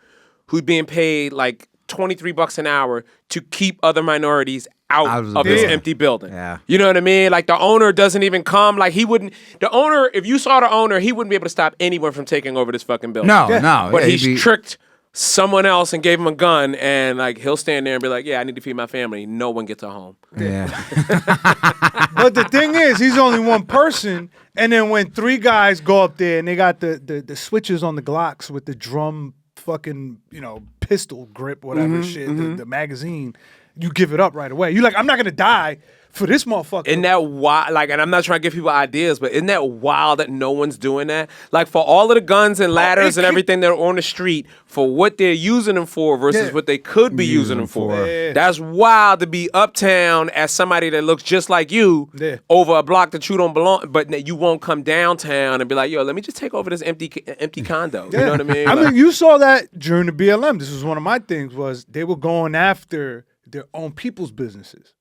who's being paid like $23 an hour to keep other minorities out Out of the this building. empty building. Yeah. You know what I mean? Like the owner doesn't even come. Like the owner, if you saw the owner, he wouldn't be able to stop anyone from taking over this fucking building. No, no. But yeah, he's tricked someone else and gave him a gun, and like he'll stand there and be like, yeah, I need to feed my family. No one gets a home. Yeah. But the thing is, he's only one person. And then when 3 guys go up there and they got the switches on the Glocks with the drum fucking, pistol grip, whatever shit, the magazine, you give it up right away. You're like, I'm not going to die for this motherfucker. Isn't that wild? Like, and I'm not trying to give people ideas, but isn't that wild that no one's doing that? Like, for all of the guns and ladders and everything that are on the street, for what they're using them for versus what they could be using them for. Yeah. That's wild to be uptown as somebody that looks just like you over a block that you don't belong, but that you won't come downtown and be like, yo, let me just take over this empty condo. You know what I mean? I mean, you saw that during the BLM. This was one of my things was they were going after their own people's businesses.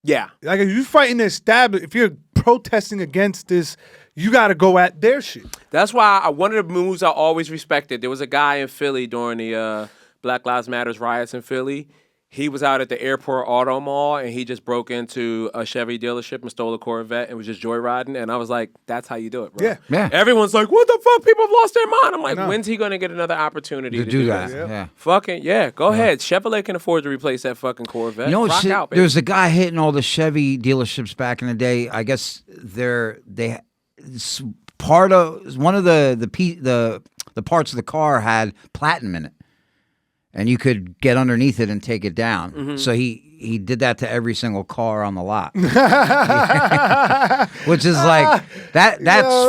Yeah. Like if you're fighting to establish, if you're protesting against this, you got to go at their shit. That's why one of the moves I always respected. There was a guy in Philly during the Black Lives Matters riots in Philly. He was out at the airport auto mall and he just broke into a Chevy dealership and stole a Corvette and was just joyriding. And I was like, that's how you do it, bro. Yeah. Yeah. Everyone's like, what the fuck? People have lost their mind. I'm like, No. when's he going to get another opportunity to do that. this? Yeah. Fucking, yeah, go ahead. Chevrolet can afford to replace that fucking Corvette. You know, Rock out, baby. there's a guy hitting all the Chevy dealerships back in the day. I guess it's part of one of the parts of the car had platinum in it, and you could get underneath it and take it down. Mm-hmm. So he did that to every single car on the lot, which is like that's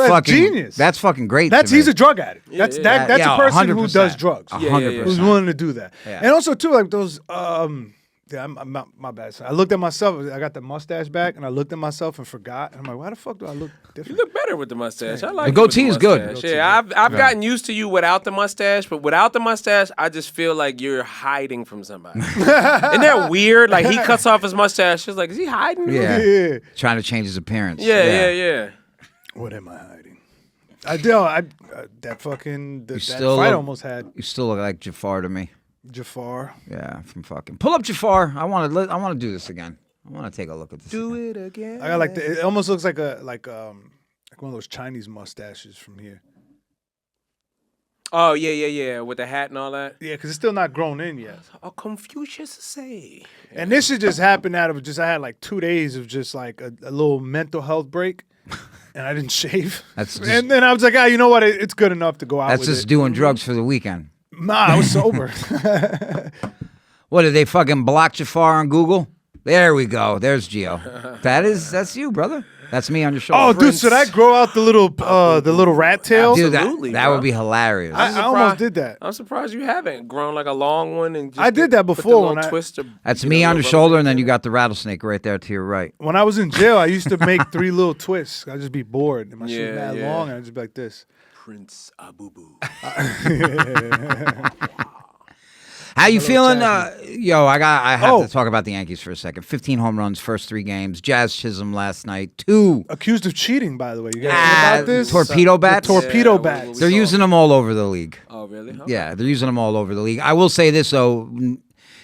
fucking genius. That's fucking great. He's a drug addict. That's Yeah, a person who 100%. does drugs. 100%. Who's willing to do that. Yeah. And also too, like those I'm not, my bad. So I looked at myself. I got the mustache back, and I looked at myself and forgot. And I'm like, why the fuck do I look You different? look better with the mustache. I like The it with goatee is good. mustache. Yeah, I've gotten used to you without the mustache, but without the mustache, I just feel like you're hiding from somebody. Isn't that weird? Like he cuts off his mustache. It's like, is he hiding? Yeah. Yeah. Trying to change his appearance. Yeah. What am I hiding? That fucking that still fight look- almost had You still look like Jafar to me. Jafar. Yeah, from fucking pull up Jafar. I want to do this again. I want to take a look at this. Do again. it again. I got like it almost looks like like one of those Chinese mustaches from here. Oh yeah, with the hat and all that. Yeah, because it's still not grown in yet. Oh, Confucius say. And this should just happen out of I had like 2 days of just like a little mental health break. and I didn't shave. That's just- and then I was like, you know what? It's good enough to go out That's with just it. doing drugs for the weekend. Nah, I was sober. What, did they fucking block Jafar on Google? There we go. There's Geo. That's you, brother. That's me on your shoulder. Oh, dude, should I grow out the little rat tail? Dude, Absolutely, that bro. would be hilarious. I almost did that. I'm surprised you haven't grown like a long one and just I did that put the before little when I- twist of, That's you me know, on your little shoulder, rubber and then thing. you got the rattlesnake right there to your right. When I was in jail, I used to make 3 little twists. I'd just be bored. And my shit was Yeah, mad yeah. long, and I'd just be like this. Prince Abubu. How you feeling? Jasmine. Yo, I have Oh. to talk about the Yankees for a second. 15 home runs, first 3 games. Jazz Chisholm last night, 2. Accused of cheating, by the way. You guys hear about this? Torpedo bats? Torpedo Yeah, bats. we They're saw. using them all over the league. Oh, really? Huh? Yeah, they're using them all over the league. I will say this though,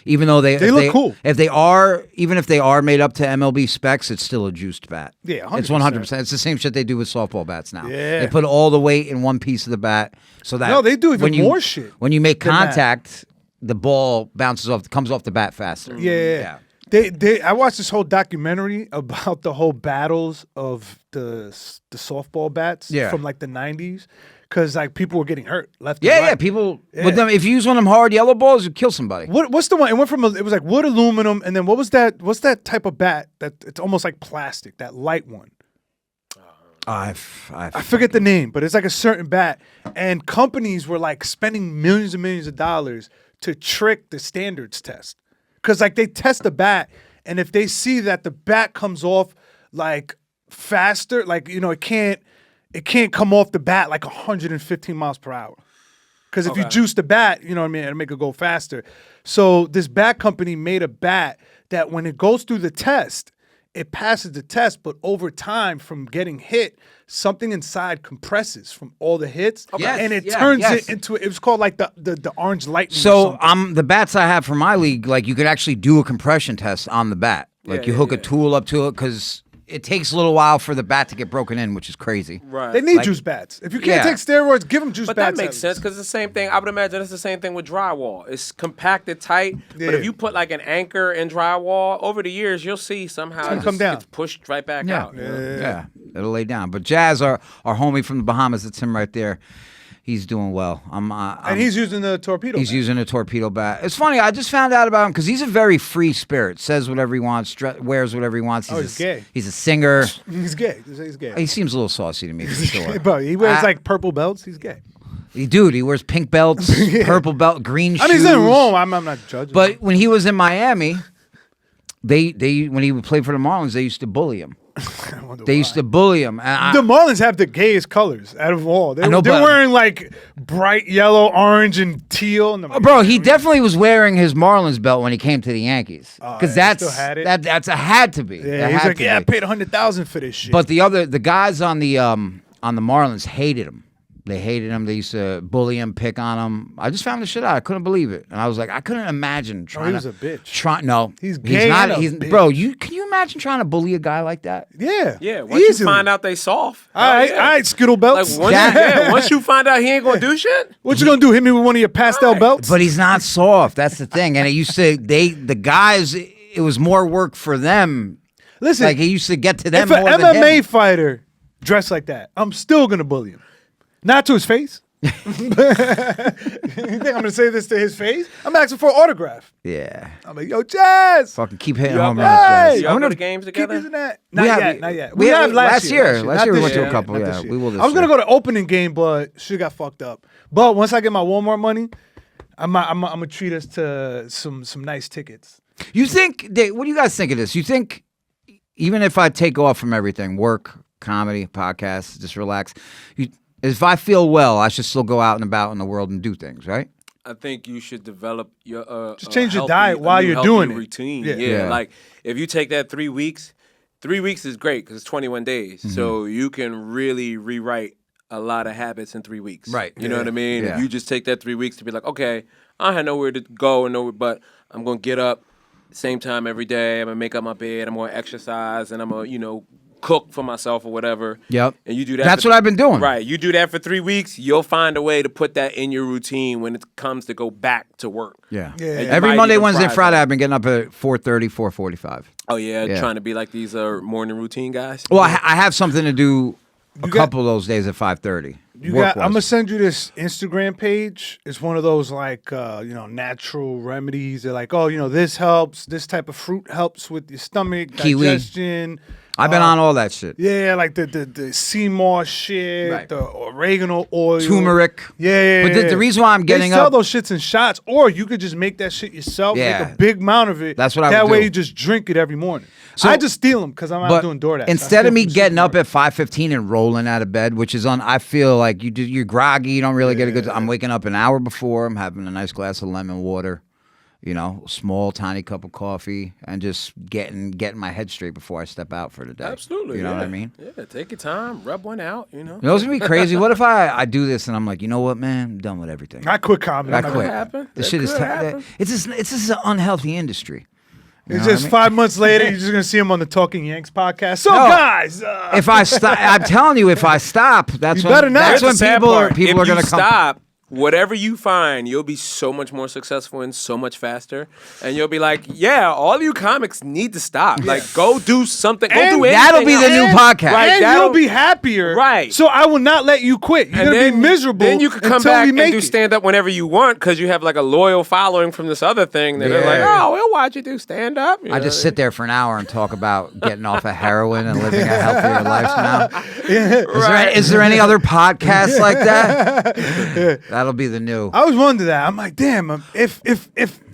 even though They look cool. if they are made up to MLB specs, it's still a juiced bat. Yeah, it's 100%. It's the same shit they do with softball bats now. Yeah. They put all the weight in one piece of the bat, so that No, they do even when you- more shit When you make than that. contact, the ball comes off the bat faster. Yeah. I watched this whole documentary about the whole battles of the softball bats Yeah. from like the 90s. Because like people were getting hurt left and Yeah, right. people Yeah. with them. If you use one of them hard yellow balls, you kill somebody. What's the one? It went from it was like wood aluminum, and then what's that type of bat that it's almost like plastic, that light one. I I forget the name, but it's like a certain bat. And companies were like spending millions and millions of dollars to trick the standards test. Because like they test the bat, and if they see that the bat comes off like faster, like it can't come off the bat like 115 miles per hour. Because if you juice the bat, you know what I mean, it'll make it go faster. So this bat company made a bat that when it goes through the test, it passes the test, but over time from getting hit, something inside compresses from all the hits, Yes, and it yeah, turns yes. it into. It was called like the orange lightning. or So something. the bats I have for my league, like you could actually do a compression test on the bat. Like Yeah, you yeah, hook yeah. a tool up to it because it takes a little while for the bat to get broken in, which is crazy. Right. They need like- juice bats. If you can't Yeah. take steroids, give them juice But bats. that makes at sense least. because it's the same thing. I would imagine it's the same thing with drywall. It's compacted tight, but Yeah. if you put like an anchor in drywall, over the years you'll see somehow gonna it come just down. gets pushed right back Yeah. out. you know? Yeah, it'll lay down. But Jazz, our homie from the Bahamas, that's him right there. He's doing well. And he's using the torpedo. He's bat. using a torpedo bat. It's funny. I just found out about him because he's a very free spirit. Says whatever he wants. Wears whatever he wants. He's gay. He's a singer. He's gay. He's gay. He seems a little saucy to me for sure. Bro, he wears like purple belts. He's gay. Dude, he wears pink belts, purple belt, green shoes. I mean, he's nothing wrong. I'm not judging. But when he was in Miami, they when he played for the Marlins, they used to bully him. I wonder They why. used to bully him. And The Marlins have the gayest colors out of all. They're know, but- wearing like bright yellow, orange, and teal. And bro, he definitely was wearing his Marlins belt when he came to the Yankees because yeah, he still had it? that's a had to be. Yeah, It he's had like, to yeah, I be. paid $100,000 for this shit. But the guys on the Marlins hated him. They hated him. They used to bully him, pick on him. I just found the shit out. I couldn't believe it, and I was like, I couldn't imagine trying. was to, a bitch. He's gay not. and a He's bitch. bro. Can you imagine trying to bully a guy like that? yeah, Yeah, once you easily. find out they soft. All right, hell all yeah. right, Skittle Like belts. once you find out he ain't gonna do shit, What you gonna do? Hit me with one of your pastel Right. belts? But he's not soft. That's the thing. And it used to the guys. It was more work for them. Listen, Like he used to get to them if an more than MMA him. fighter dressed like that, I'm still gonna bully him. Not to his face. You think I'm gonna say this to his face? I'm asking for an autograph. Yeah. I'm like, yo, Jazz, Fucking keep hitting y'all home go, runs. guys. y'all I'm go to gonna- games keep together. using that. We Not have- yet, not yet. we We have- have last year. Last year we not went to this a couple, Not yeah. this year. We will this I was gonna year. go to opening game, but shit got fucked up. But once I get my Walmart money, I'm gonna treat us to some nice tickets. You think? What do you guys think of this? You think even if I take off from everything, work, comedy, podcasts, just relax, if I feel well, I should still go out and about in the world and do things, right? I think you should develop your Just change your diet while you're doing it. routine. Yeah. Yeah. Like if you take that 3 weeks, 3 weeks is great because it's 21 days, Mm-hmm. so you can really rewrite a lot of habits in 3 weeks. Right. You know what I mean? Yeah. If you just take that 3 weeks to be like, okay, I had nowhere to go and nowhere, but I'm gonna get up same time every day. I'm gonna make up my bed. I'm gonna exercise, and I'm gonna cook for myself or whatever. Yep. And you do that. That's what I've been doing. Right. You do that for 3 weeks, you'll find a way to put that in your routine when it comes to go back to work. Yeah. Yeah. And you Every might Monday, even Wednesday, Friday. Friday, I've been getting up at 4:30, 4:45. Oh, yeah, Yeah. trying to be like these morning routine guys? Well, I have something to do a got- couple of those days at 5:30. I'm gonna send you this Instagram page. It's one of those like natural remedies. They're like, oh, this helps. This type of fruit helps with your stomach, Kiwi. digestion. I've been on all that shit. Yeah, like the sea moss shit, Right. the oregano oil, Turmeric. Yeah. But the reason why I'm getting they sell up, those shits in shots, or you could just make that shit yourself. Yeah. Make a big amount of it. That's what I That would way do. you just drink it every morning. So- I just steal them because I'm out but doing DoorDash. instead I of me steal from getting up supermarket. at 5:15 and rolling out of bed, which is I feel like you're groggy. You don't really get a good. I'm waking up an hour before. I'm having a nice glass of lemon water. Small, tiny cup of coffee, and just getting my head straight before I step out for the day. Absolutely. You know yeah. what I mean? Yeah, take your time, rub one out, It's gonna be crazy. What if I do this and I'm like, you know what, man, I'm done with everything. I quit comedy. I I'm not quit. gonna- happen. This That shit is. could happen. It's just an unhealthy industry. You It's know what just I mean? 5 months later, you're just gonna see him on the Talking Yanks podcast. So No. guys, If I stop, I'm telling you, if I stop, that's You when better not. that's when Here's the sad people are part. people If are gonna you come. stop, whatever you find, you'll be so much more successful and so much faster. And you'll be like, yeah, all you comics need to stop. Like, go do something. Go And do anything. that'll be the new else. podcast. Right, and that'll- you'll be happier. Right. So I will not let you quit. You're And gonna be miserable. Then you can come until back we and make do it. stand up whenever you want because you have like a loyal following from this other thing that are like, Yeah. oh, we'll watch you do stand up. I just sit there for an hour and talk about getting off of heroin and living a healthier lifestyle. Is there any other podcast like that? That'll be the new. I always wonder that. I'm like, damn, if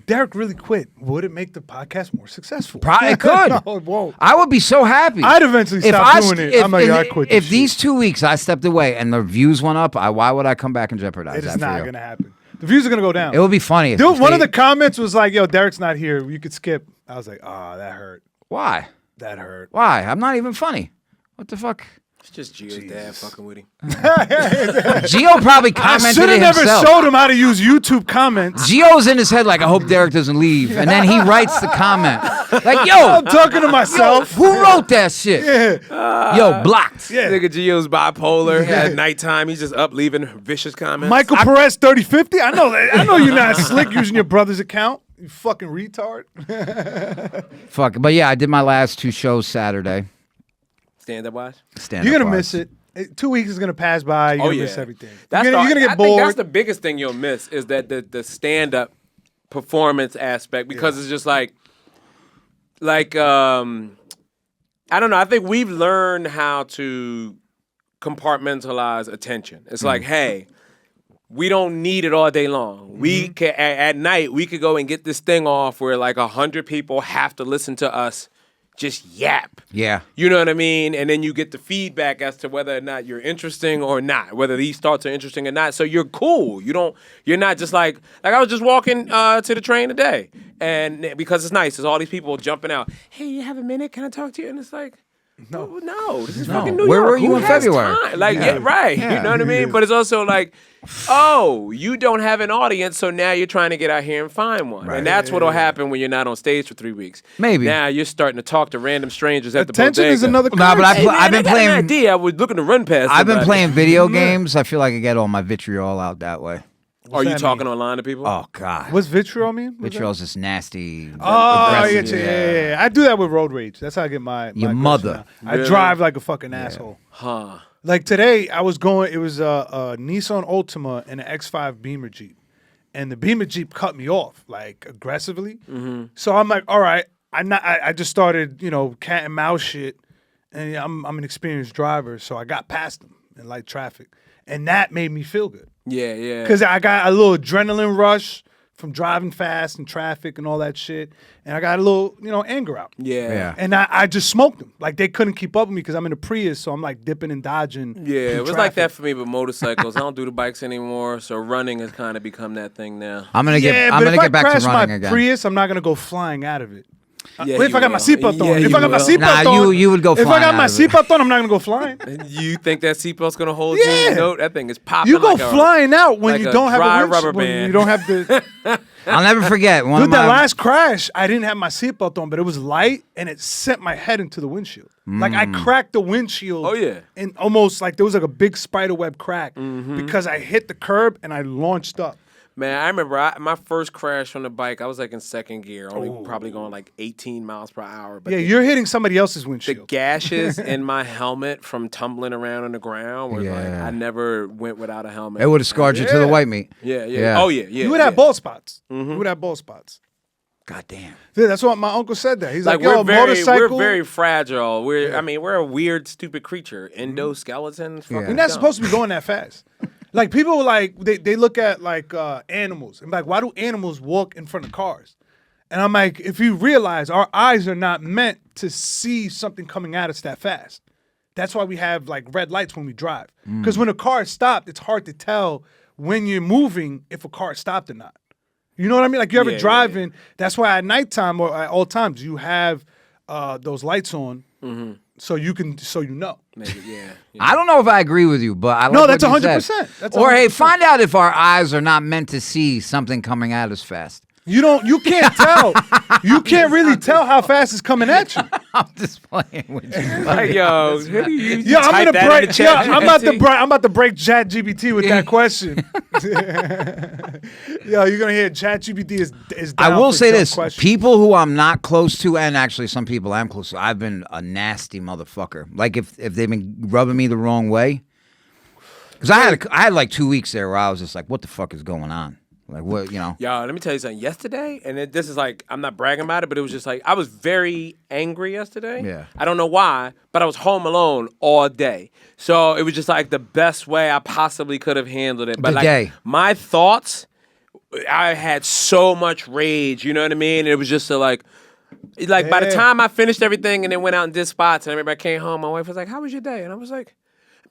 Derek really quit, would it make the podcast more successful? It could. No, it won't. I would be so happy. I'd eventually stop doing it. I'm like, I quit If this these shit. 2 weeks I stepped away and the views went up, why would I come back and jeopardize It that is for not you? gonna happen. The views are gonna go down. It would be funny. Dude, if one of they- the comments was like, yo, Derek's not here. You could skip. I was like, that hurt. Why? That hurt. Why? I'm not even funny. What the fuck? It's just Geo's dad fucking with him. Geo probably I commented should have it never himself. showed him how to use YouTube comments. Geo's in his head like, I hope Derek doesn't leave. And then he writes the comment. Like, yo, I'm talking to myself. who wrote that shit? Yo, blocked. Yeah. Nigga Geo's bipolar. At nighttime, he's just up leaving vicious comments. Michael Perez 3050. I know that. I know you're not slick using your brother's account. You fucking retard. Fuck. But yeah, I did my last 2 shows Saturday. Stand up wise. Stand You're up gonna wise. miss it. 2 weeks is gonna pass by. You're Oh gonna yeah, miss everything. That's you're gonna I get think bored. that's the biggest thing you'll miss is that the stand up performance aspect because it's just like I don't know. I think we've learned how to compartmentalize attention. It's like, hey, we don't need it all day long. We can at night we could go and get this thing off where like 100 people have to listen to us just yap. Yeah. You know what I mean? And then you get the feedback as to whether or not you're interesting or not, whether these thoughts are interesting or not. So you're cool. You're not just like I was just walking to the train today. And because it's nice, there's all these people jumping out. Hey, you have a minute? Can I talk to you? And it's like, no, this is fucking New Where York. were you Who in has February? time? Like, yeah, right. Yeah. You know what I mean? But it's also like, oh, you don't have an audience, so now you're trying to get out here and find one. Right. And that's what'll happen when you're not on stage for 3 weeks. Maybe. Now you're starting to talk to random strangers at the Attention bodega. is another. Nah, but currency. I've been I got playing. an idea. I was looking to run past. I've been somebody. playing video games. I feel like I get all my vitriol out that way. Are you that talking mean? online to people? Oh God. What's vitriol mean? What's that? Vitriol's this nasty. Oh, I aggressive- get you. Yeah. I do that with road rage. That's how I get my Your girls mother. now. I Really? drive like a fucking asshole. Huh. Like today, I was going. It was a Nissan Altima and an X5 Beamer Jeep, and the Beamer Jeep cut me off like aggressively. So I'm like, all right, I just started, cat and mouse shit, and I'm an experienced driver, so I got past them in light traffic, and that made me feel good Yeah, yeah. because I got a little adrenaline rush from driving fast in traffic and all that shit, and I got a little, anger out. Yeah. And I just smoked them. Like, they couldn't keep up with me because I'm in a Prius, so I'm, like, dipping and dodging. Yeah, through it was like that traffic. for me with motorcycles. I don't do the bikes anymore, so running has kind of become that thing now. I'm gonna get. Yeah, I'm but gonna if get back I crash to running my again. Prius, I'm not going to go flying out of it. Yeah, Wait, if you I got my will. seatbelt on. Yeah, If you I got my will. seatbelt Nah, on. you would go If I flying got my out of it. seatbelt on, I'm not gonna go flying. You think that seatbelt's gonna hold Yeah. you? No, that thing is popping. You go like flying out when like you a don't have dry a rubber windshield. When band. you don't have the. I'll never forget one Dude, of my that last crash, I didn't have my seatbelt on, but it was light and it sent my head into the windshield. Like I cracked the windshield. Oh, yeah. And almost like there was like a big spider web crack because I hit the curb and I launched up. Man, I remember my first crash on the bike. I was like in second gear, only probably going like 18 miles per hour. But Yeah, you're hitting somebody else's the windshield. gashes in my helmet from tumbling around on the ground was like Yeah. I never went without a helmet. it would have scarred you to the white meat. Yeah. Yeah. Oh yeah. You would have bald spots. You would have bald spots. God damn. Yeah, that's what my uncle said. That he's like, we're yo, very, motorcycle. we're very fragile. We're a weird, stupid creature. Endoskeletons. Fucking You're not dumb. supposed to be going that fast. Like people like they look at like animals and be like, why do animals walk in front of cars? And I'm like, if you realize our eyes are not meant to see something coming at us that fast. That's why we have like red lights when we drive. Because when a car is stopped, it's hard to tell when you're moving if a car is stopped or not. You know what I mean? Like you ever Yeah, driving, that's why at nighttime or at all times you have those lights on so you know. Maybe, yeah. I don't know if I agree with you, but I like No, what that's you 100%. said. That's Or hey, 100%. find out if our eyes are not meant to see something coming at us fast. You can't tell. You can't really tell how fast it's coming at you. I'm just playing with you. Like, yo, you Yeah, I'm type gonna that break. in the Yeah, chat I'm about to break ChatGPT with that question. Yo, you're gonna hear ChatGPT is. I down will for say dumb this: questions. people who I'm not close to, and actually some people I'm close to, I've been a nasty motherfucker. Like if they've been rubbing me the wrong way, because I had like 2 weeks there where I was just like, what the fuck is going on? Like what, you know? Yo, let me tell you something. Yesterday, and this is like, I'm not bragging about it, but it was just like, I was very angry yesterday. Yeah. I don't know why, but I was home alone all day. So it was just like the best way I possibly could have handled it. But Good like day. my thoughts, I had so much rage, you know what I mean? And it was just by the time I finished everything and then went out and did spots and everybody came home, my wife was like, how was your day? And I was like,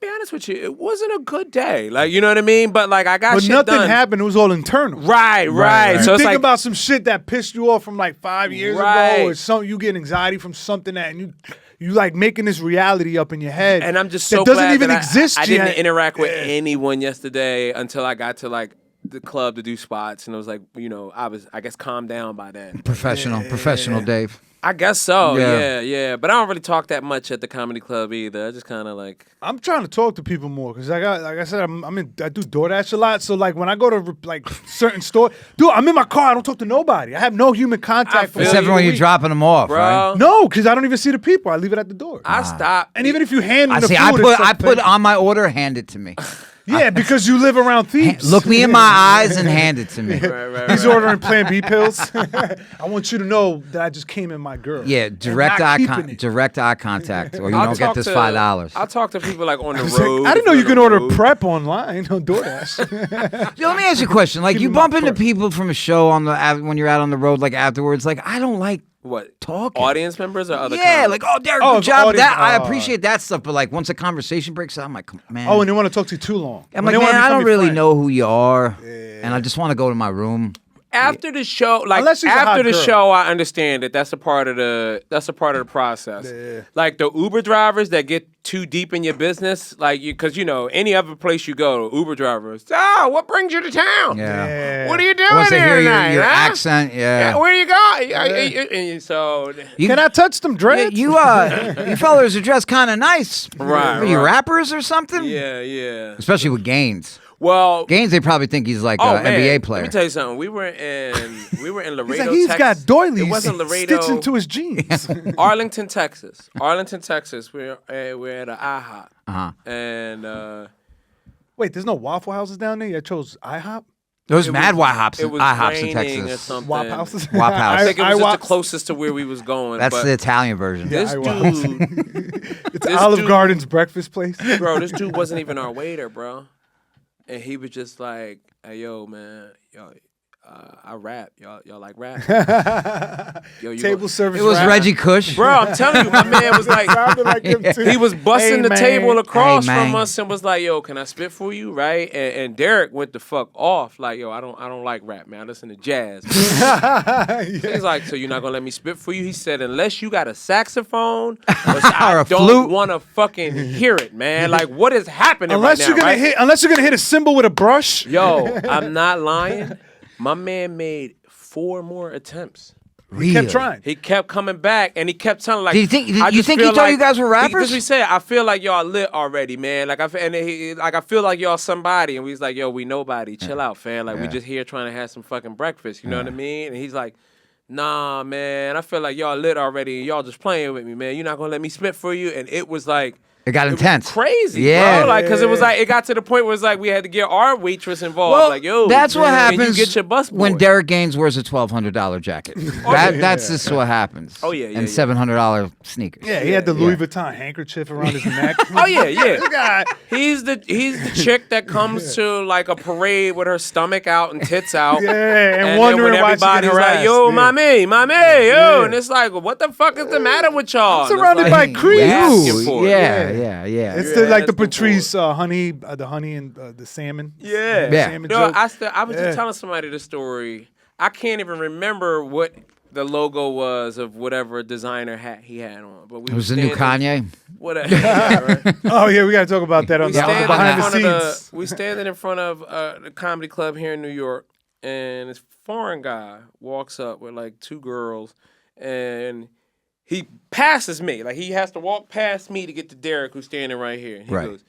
be honest with you, it wasn't a good day. Like, you know what I mean? But like I got But shit nothing done. happened. It was all internal. Right. You So it's think like about some shit that pissed you off from like 5 years Right. ago, or something. You get anxiety from something that, and you like making this reality up in your head. and I'm just so that doesn't glad even that exist I yet. didn't interact with anyone yesterday until I got to like the club to do spots, and it was like, you know, I was, I guess, calmed down by then. Professional Dave. I guess so. Yeah. Yeah. But I don't really talk that much at the comedy club either. I just kind of like. I'm trying to talk to people more because I said, I do DoorDash a lot. So like when I go to like certain store, dude, I'm in my car. I don't talk to nobody. I have no human contact. For feel Except for when you're dropping them off, Bro, right? No, because I don't even see the people. I leave it at the door. I stopped. And even if you hand me I the see. food, I put on my order. Hand it to me. yeah, because you live around thieves. Look me in my eyes and hand it to me. Right. He's ordering Plan B pills. I want you to know that I just came in my girl. Yeah, And direct not eye keeping it. direct eye contact, or you I'll don't get talk this to- $5. I'll talk to people like on the It's like, road. I didn't know if you you're can on the order road. prep online on DoorDash. Yo, let me ask you a question. Like, Give you me my bump into perk. people from a show when you're out on the road, like afterwards. Like, I don't like What? talking. Audience members or other Yeah, comics? like, oh, Derek, Oh, good job. audience- That I appreciate that stuff, but like once a conversation breaks out, I'm like, man. Oh, and they want to talk to you too long. I'm When like, they wanna man, I become don't your really friend. know who you are, and I just want to go to my room. After the show, like Unless she's a hot after the girl. show, I understand that that's a part of the process. Yeah. Like the Uber drivers that get too deep in your business, like because you know any other place you go, Uber drivers. Oh, what brings you to town? Yeah. What are you doing Once they here hear tonight? your huh? accent, yeah. Where you going? And so Can I touch them Yeah, dreads? you fellas are dressed kind of nice. Right, Are you right. rappers or something? yeah. Especially with Gaines. Well, Gaines, they probably think he's like oh an man, NBA player. let me tell you something. We were in Laredo, He's like, he's Texas. got doilies It wasn't Laredo. stitched into his jeans. Arlington, Texas. We're at a IHOP. Uh-huh. And Wait, there's no Waffle Houses down there? I chose IHOP? There's mad IHOPs it was IHOPs in raining or Texas. something. Wop Houses? Wop House. I think it was just IWOPs? the closest to where we was going. That's but the Italian version. this IWOPs. dude, It's This Olive dude- Garden's breakfast place. bro, this dude wasn't even our waiter, bro. And he was just like, "Hey, yo, man, yo, I rap. Y'all like rap? Yo, Table service. It was rap. Reggie Cush. Bro, I'm telling you, my man was like, Sounded like him too. he was busting Hey, the man. table across Hey, from man. us and was like, yo, can I spit for you? Right? And Derek went the fuck off. Like, yo, I don't like rap, man. I listen to jazz. He's like, so you're not gonna let me spit for you? He said, unless you got a saxophone, I a don't flute. want to fucking hear it, man. Like, what is happening Unless right you're now, gonna right? unless you're gonna hit a cymbal with a brush. Yo, I'm not lying. My man made 4 more attempts. He kept trying. He kept coming back, and he kept telling like, Do you think- I you just think he feel thought you guys were rappers? This is what he said. I feel like y'all lit already, man. Like I feel like y'all somebody, and we was like, yo, we nobody. Chill out, fam. Like we just here trying to have some fucking breakfast. You know what I mean? And he's like, nah, man. I feel like y'all lit already, and y'all just playing with me, man. You're not gonna let me spit for you, and it was like. It got intense. Crazy, Yeah. bro. Like, cause it was like it got to the point where it's like we had to get our waitress involved. Well, like, yo, that's what can happens you get your bus when boy? Derek Gaines wears a $1,200 jacket. That's just what happens. Oh, yeah, and yeah. $700 sneakers. Yeah, he had the Louis Vuitton handkerchief around his neck. Oh yeah, yeah. This guy. He's the chick that comes to like a parade with her stomach out and tits out. Yeah, and then wondering when why she everybody's get like, harassed. yo, Yeah. mommy, yo. Yeah. And it's like, what the fuck is the matter with y'all? I'm And it's surrounded like, by creeps. we asking for it. Yeah. It's Yeah, like the asking for Patrice honey, the honey and the salmon. Yeah. Yeah. Salmon No, joke. I was just telling somebody the story. I can't even remember what the logo was of whatever designer hat he had on. But we It was the new Kanye. Whatever. Yeah, right? Oh yeah, we gotta talk about that on We the standing behind in the front of scenes. we standing in front of the comedy club here in New York, and this foreign guy walks up with like 2 girls, and he passes me. Like he has to walk past me to get to Derek, who's standing right here. And he Right. goes,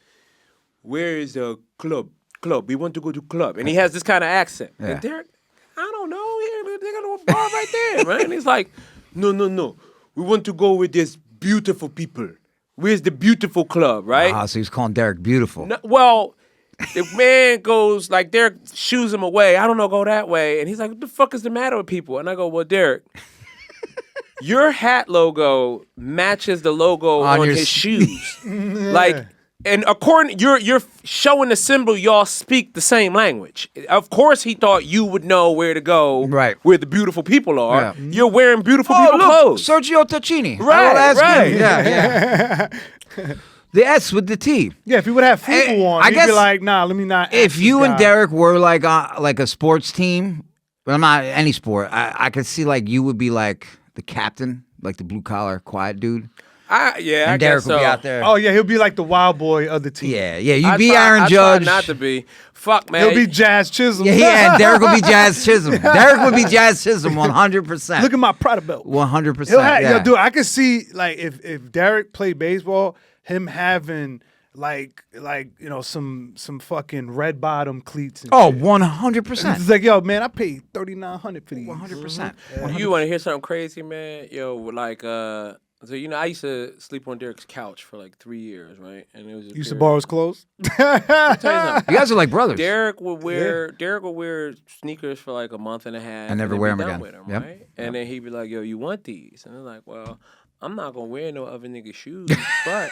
"Where is the club? Club. We want to go to club." And he has this kind of accent. Yeah. And Derek, I don't know. They got a bar right there, man. And he's like, no. We want to go with this beautiful people. Where's the beautiful club, right? So he was calling Derek beautiful. No, well, the man goes like Derek shoos him away. I don't know, go that way. And he's like, what the fuck is the matter with people? And I go, well, Derek, your hat logo matches the logo on your his shoes. Like, and according you're showing the symbol y'all speak the same language. Of course he thought you would know where to go, Right. where the beautiful people are. Yeah. You're wearing beautiful Oh, people look, clothes. Sergio Tacchini. Right, I will ask right. him. Yeah. The S with the T. Yeah, if he would have FUBU Hey, on, I he'd guess be like, nah, let me not. If ask you this and guy. Derek were like a sports team, but I'm not any sport, I could see like you would be like the captain, like the blue collar, quiet dude. I And guess Derek so. would be out there. Oh yeah, he'll be like the wild boy of the team. Yeah, you'd be Aaron I Judge. try not to be. Fuck, man. He'll be Jazz Chisholm. Yeah, and Derek would be Jazz Chisholm. Derek would be Jazz Chisholm, 100%. Look at my Prada belt. 100%. He'll have, Yeah. yo, dude, I could see like if Derek played baseball, him having like you know some fucking red bottom cleats. And Oh, shit. 100%. It's like, yo, man, I paid $3,900 for these. 100%. You want to hear something crazy, man? Yo, like, so you know, I used to sleep on Derek's couch for like 3 years, right? And it was You used to borrow his clothes. Tell you something. You guys are like brothers. Derek would wear sneakers for like a month and a half, And never then wear be 'em done again. with 'em, Yep. right? And then he'd be like, "Yo, you want these?" And I'm like, "Well, I'm not gonna wear no other nigga shoes, but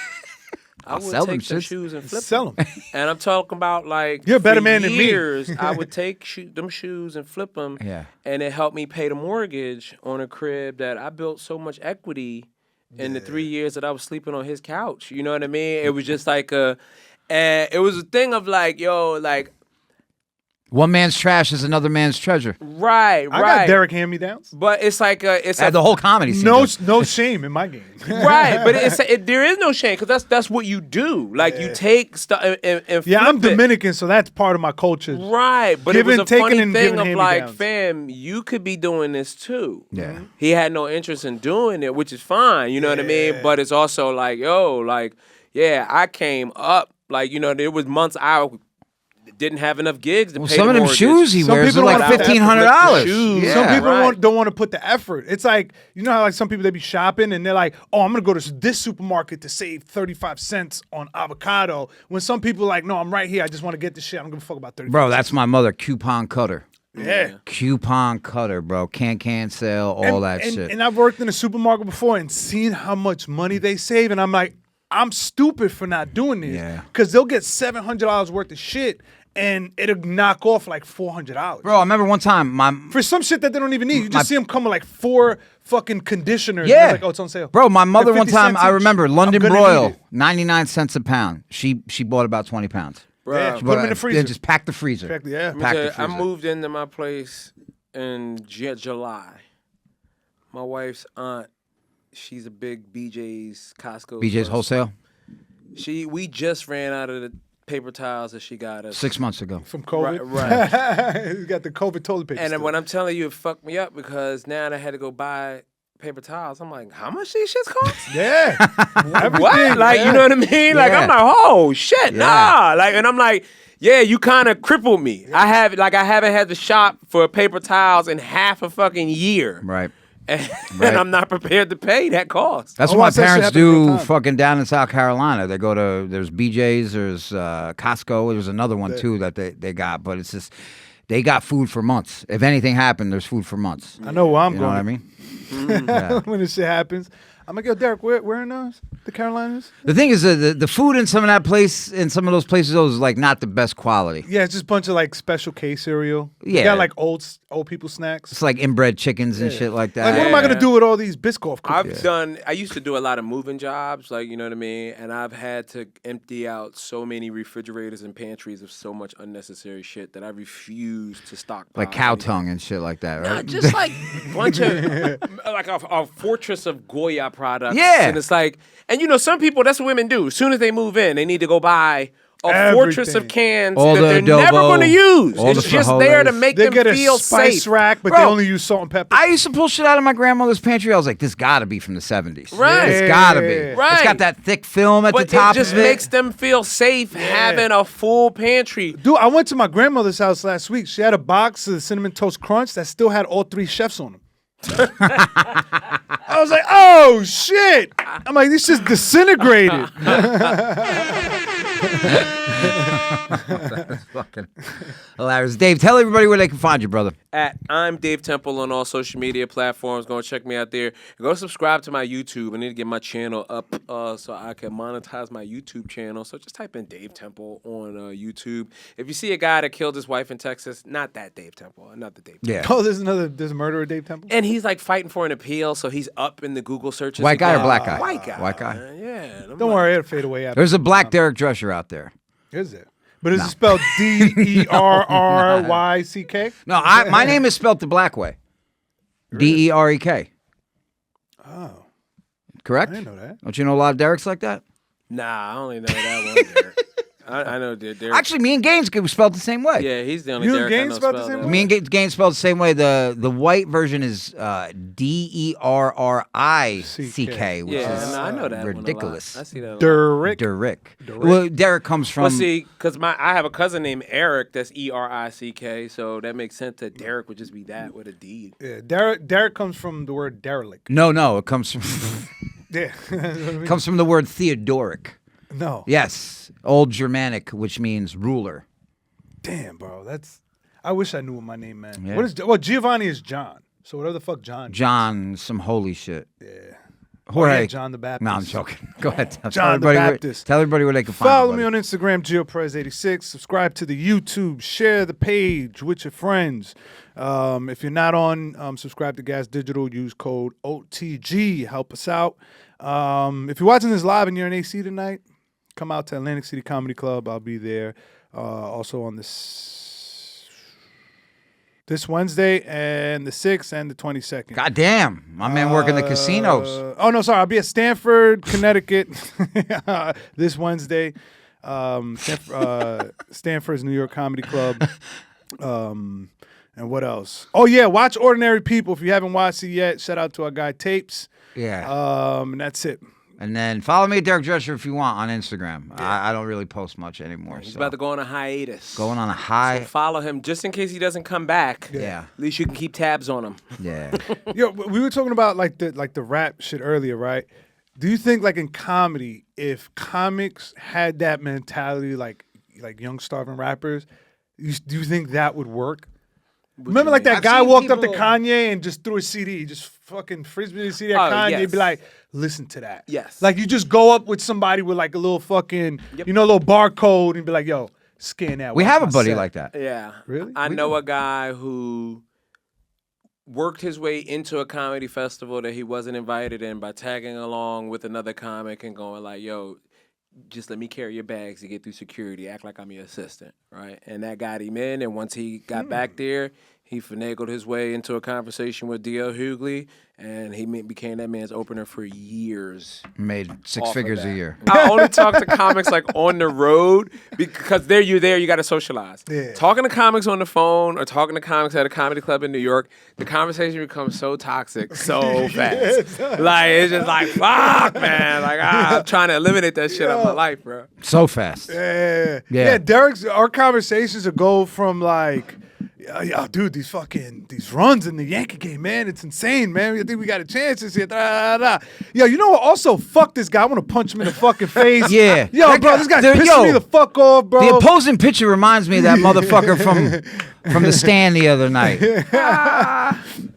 I I'll would sell take them some shits. shoes and flip Sell them." 'em. And I'm talking about like You're a better for man than me. years, I would take them shoes and flip them, Yeah. and it helped me pay the mortgage on a crib that I built so much equity in the 3 years that I was sleeping on his couch. You know what I mean? It was just like it was a thing of like, yo, like. One man's trash is another man's treasure. Right. I got Derek hand-me-downs. But it's like The whole comedy scene. No shame in my game. right. But there is no shame because that's what you do. Like you take stuff and Yeah, I'm flip it. Dominican, so that's part of my culture. Right, but Giving, it was a taking, funny and thing giving of like, hand-me-downs. fam, you could be doing this too. Yeah. He had no interest in doing it, which is fine. You know what I mean? But it's also like, yo, like, yeah, I came up. Like, you know, there was months I didn't have enough gigs to pay Some the of them mortgage. shoes he Some wears are people like don't have to $1,500. shoes. Yeah. Some people right. don't want to put the effort. It's like, you know how like some people, they be shopping and they're like, oh, I'm going to go to this supermarket to save 35 cents on avocado. When some people are like, no, I'm right here. I just want to get this shit. I don't give a fuck about 35 Bro, that's my mother, coupon cutter. Yeah. Coupon cutter, bro. Can sale, all that shit. And I've worked in a supermarket before and seen how much money they save. And I'm like, I'm stupid for not doing this. Yeah. Because they'll get $700 worth of shit and it'll knock off like $400. Bro, I remember one time For some shit that they don't even need. You just see them come with like 4 fucking conditioners. Yeah. It's like, oh, it's on sale. Bro, my mother They're one 50 time, cents I each. remember London I'm gonna broil, need it. 99 cents a pound. She bought about 20 pounds. Yeah, Bruh. put them in the freezer. Just pack the freezer. Exactly, yeah. Pack the I freezer. moved into my place in July. My wife's aunt, she's a big BJ's Costco. BJ's person. Wholesale? We just ran out of the paper towels that she got us 6 months ago. From COVID. Right. You got the COVID toilet paper. And then still. when I'm telling you, it fucked me up because now I had to go buy paper towels. I'm like, how much these shits cost? Yeah. Everything, What? Like, you know what I mean? Like, Yeah. I'm like, oh shit, Yeah. nah. Like, and I'm like, yeah, you kind of crippled me. I haven't had to shop for paper towels in half a fucking year. Right. And, Right. I'm not prepared to pay that cost. That's Oh, what my once that shit parents happened real do time. fucking down in South Carolina. They go to, there's BJ's, there's Costco, there's another one too that they got, but it's just, they got food for months. If anything happened, there's food for months. I know where I'm You know going. what I mean? When this shit happens. I'm like, yo, Derek, where in the Carolinas? The thing is, the food in some of that place, in some of those places, though, is like not the best quality. Yeah, it's just a bunch of like Special K cereal. You Yeah. got like old people snacks. It's like inbred chickens and shit like that. Like, what am I gonna do with all these Biscoff cookies? I used to do a lot of moving jobs, like, you know what I mean? And I've had to empty out so many refrigerators and pantries of so much unnecessary shit that I refuse to stockpile. Like cow tongue and shit like that, right? Just like a bunch of, like a fortress of Goya products. Yeah. And it's like, and you know, some people, that's what women do. As soon as they move in, they need to go buy a Everything. fortress of cans All that the they're adobo, never going to use. all It's the just there to frijoles. make They them get a feel spice safe. rack, but Bro, they only use salt and pepper. I used to pull shit out of my grandmother's pantry. I was like, this gotta be from the 70s. Right. It's gotta be. Yeah. Right. It's got that thick film at But the top it just of it. makes them feel safe having a full pantry. Dude, I went to my grandmother's house last week. She had a box of the Cinnamon Toast Crunch that still had all 3 chefs on them. I was like, oh, shit. I'm like, this just disintegrated. That's fucking hilarious. Dave, tell everybody where they can find you, brother. I'm Dave Temple on all social media platforms. Go check me out there. Go subscribe to my YouTube. I need to get my channel up so I can monetize my YouTube channel. So just type in Dave Temple on YouTube. If you see a guy that killed his wife in Texas, not that Dave Temple, not the Dave Temple. Yeah. Oh, there's a murderer, Dave Temple? And he's like fighting for an appeal, so he's up in the Google searches. White guy or again. black guy? White guy. White guy. Man. Yeah. And I'm Don't like, worry, it'll fade away after. There's a black Derek Drescher out there. Is it? But is it spelled D-E-R-R-Y-C-K? No, my name is spelled the black way. D-E-R-E-K. Oh, Correct? I didn't know that. Don't you know a lot of Derek's like that? Nah, I only know that one Derek. I know Derek. Actually, me and Gaines spelled the same way. Yeah, he's the only You and Derek I Gaines know spelled the spelled same that way? Me and Gaines spelled the same way. The white version is D-E-R-R-I-C-K, which Yeah, is no, I know that one a lot. ridiculous. I see that a lot. Derek. Derek. Well, Derek comes from... Well, see, because I have a cousin named Eric. That's E-R-I-C-K. So that makes sense that Derek would just be that with a D. Yeah, Derek comes from the word derelict. No, it comes from Yeah. comes from the word Theodoric. No. Yes, Old Germanic, which means ruler. Damn, bro. I wish I knew what my name meant. Yeah. What is Giovanni is John. So whatever the fuck John. John, some holy shit. Yeah. Jorge. yeah, John the Baptist. No, I'm joking. Go ahead. Tell John the everybody Baptist. Tell everybody where they can find Follow you, me buddy. on Instagram, Geo Perez 86. Subscribe to the YouTube. Share the page with your friends. If you're not on, subscribe to Gas Digital. Use code OTG. Help us out. If you're watching this live and you're in AC tonight, come out to Atlantic City Comedy Club. I'll be there. Also on this Wednesday and the 6th and the 22nd. God damn, my man working the casinos. Oh, no, sorry. I'll be at Stanford, Connecticut this Wednesday. Stanford's New York Comedy Club. And what else? Oh, yeah. Watch Ordinary People. If you haven't watched it yet, shout out to our guy Tapes. Yeah. And that's it. And then follow me at Derek Drescher if you want on Instagram. I don't really post much anymore. He's so. about to go on a hiatus. Going on a high. So follow him just in case he doesn't come back. Yeah. At least you can keep tabs on him. Yeah. Yo, we were talking about like the rap shit earlier, right? Do you think like in comedy, if comics had that mentality like young starving rappers, do you think that would work? Remember like that I've guy seen walked up to people- Kanye and just threw a CD, just fucking frisbee the CD at Oh, Kanye, yes. be like, listen to that. Yes. Like you just go up with somebody with like a little fucking, a little barcode and be like, yo, scan that. We watch have a my buddy set. like that. Yeah. Really? I know a guy who worked his way into a comedy festival that he wasn't invited in by tagging along with another comic and going like, yo, just let me carry your bags to get through security. Act like I'm your assistant, right? And that got him in. And once he got back there, he finagled his way into a conversation with D.L. Hughley, and he became that man's opener for years. Made six off of figures a that. year. I only talk to comics like on the road because you got to socialize. Yeah. Talking to comics on the phone or talking to comics at a comedy club in New York, the conversation becomes so toxic so fast. Like, it's just like, fuck, man. Like, I'm trying to eliminate that shit out of my life, bro. So fast. Yeah, Derek's, our conversations will go from like, yo, dude, these runs in the Yankee game, man, it's insane, man. I think we got a chance this year. Yo, you know what? Also, fuck this guy. I want to punch him in the fucking face. Yeah. Yo, That bro, guy- this guy's dude, pissing me the fuck off, bro. The opposing pitcher reminds me of that motherfucker from the stand the other night.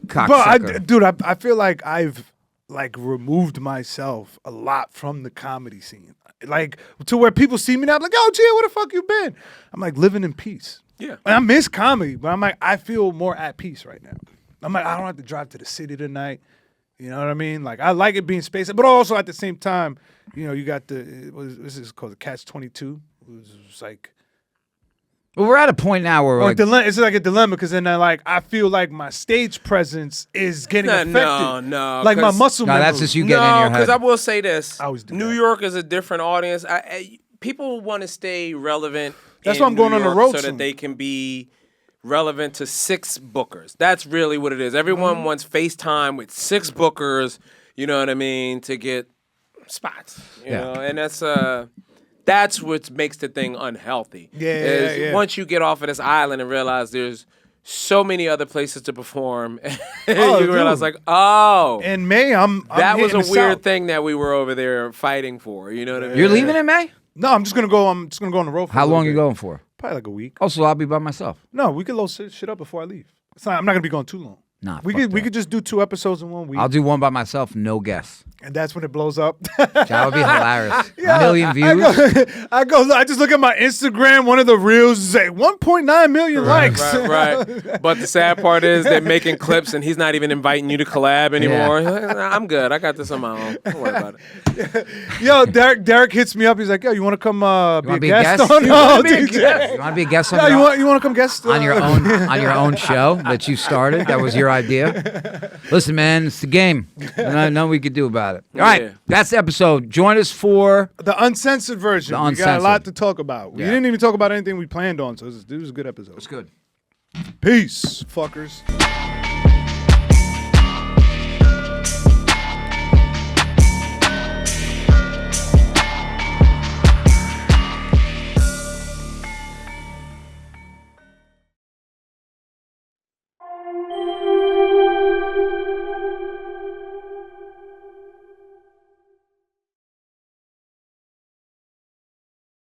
Cocksucker. Dude, I feel like I've like removed myself a lot from the comedy scene. Like to where people see me now, I'm like, yo, Gio, where the fuck you been? I'm like living in peace. Yeah. And I miss comedy, but I'm like, I feel more at peace right now. I'm like, I don't have to drive to the city tonight. You know what I mean? Like, I like it being spaced, but also at the same time, you know, you got this is called the Catch-22. It's like, Well, we're at a point now where we're like, it's like a dilemma because then I feel like my stage presence is getting affected. No. Like my muscle no, memory. that's just you getting in No, your because head. I will say this. I always do New that. York is a different audience. People want to stay relevant. That's in why I'm going New on the York road so soon. that they can be relevant to 6 bookers. That's really what it is. Everyone wants FaceTime with 6 bookers. You know what I mean, to get spots. You know, and that's what makes the thing unhealthy. Yeah. Once you get off of this island and realize there's so many other places to perform, you realize dude. like, oh. In May, I'm That was hitting a the weird South. thing that we were over there fighting for. You know what I mean? You're leaving in May? No, I'm just gonna go on the road. For How a little long you bit. going for? Probably like a week. Also, I'll be by myself. No, we could load shit up before I leave. I'm not gonna be going too long. Nah, we fuck could that. just do 2 episodes in 1 week, I'll do one by myself, no guests. and that's when it blows up. That would be hilarious. A million views. I just look at my Instagram. One of the reels is like 1.9 million likes. Right. But the sad part is they're making clips and he's not even inviting you to collab anymore. Nah, I'm good. I got this on my own. Don't worry about it. Yo, Derek hits me up. He's like, yo, you want to come You be a guest? You No, want to be a DJ. guest? You want to be a guest on, Yeah, your, you want to come guest on your own show that you started? That was your idea. Listen, man, it's the game. Nothing we could do about it. All right, Yeah. that's the episode. Join us for The uncensored version. The We got a uncensored. lot to talk about. We Yeah. didn't even talk about anything we planned on, so this was a good episode. It's good. Peace, fuckers.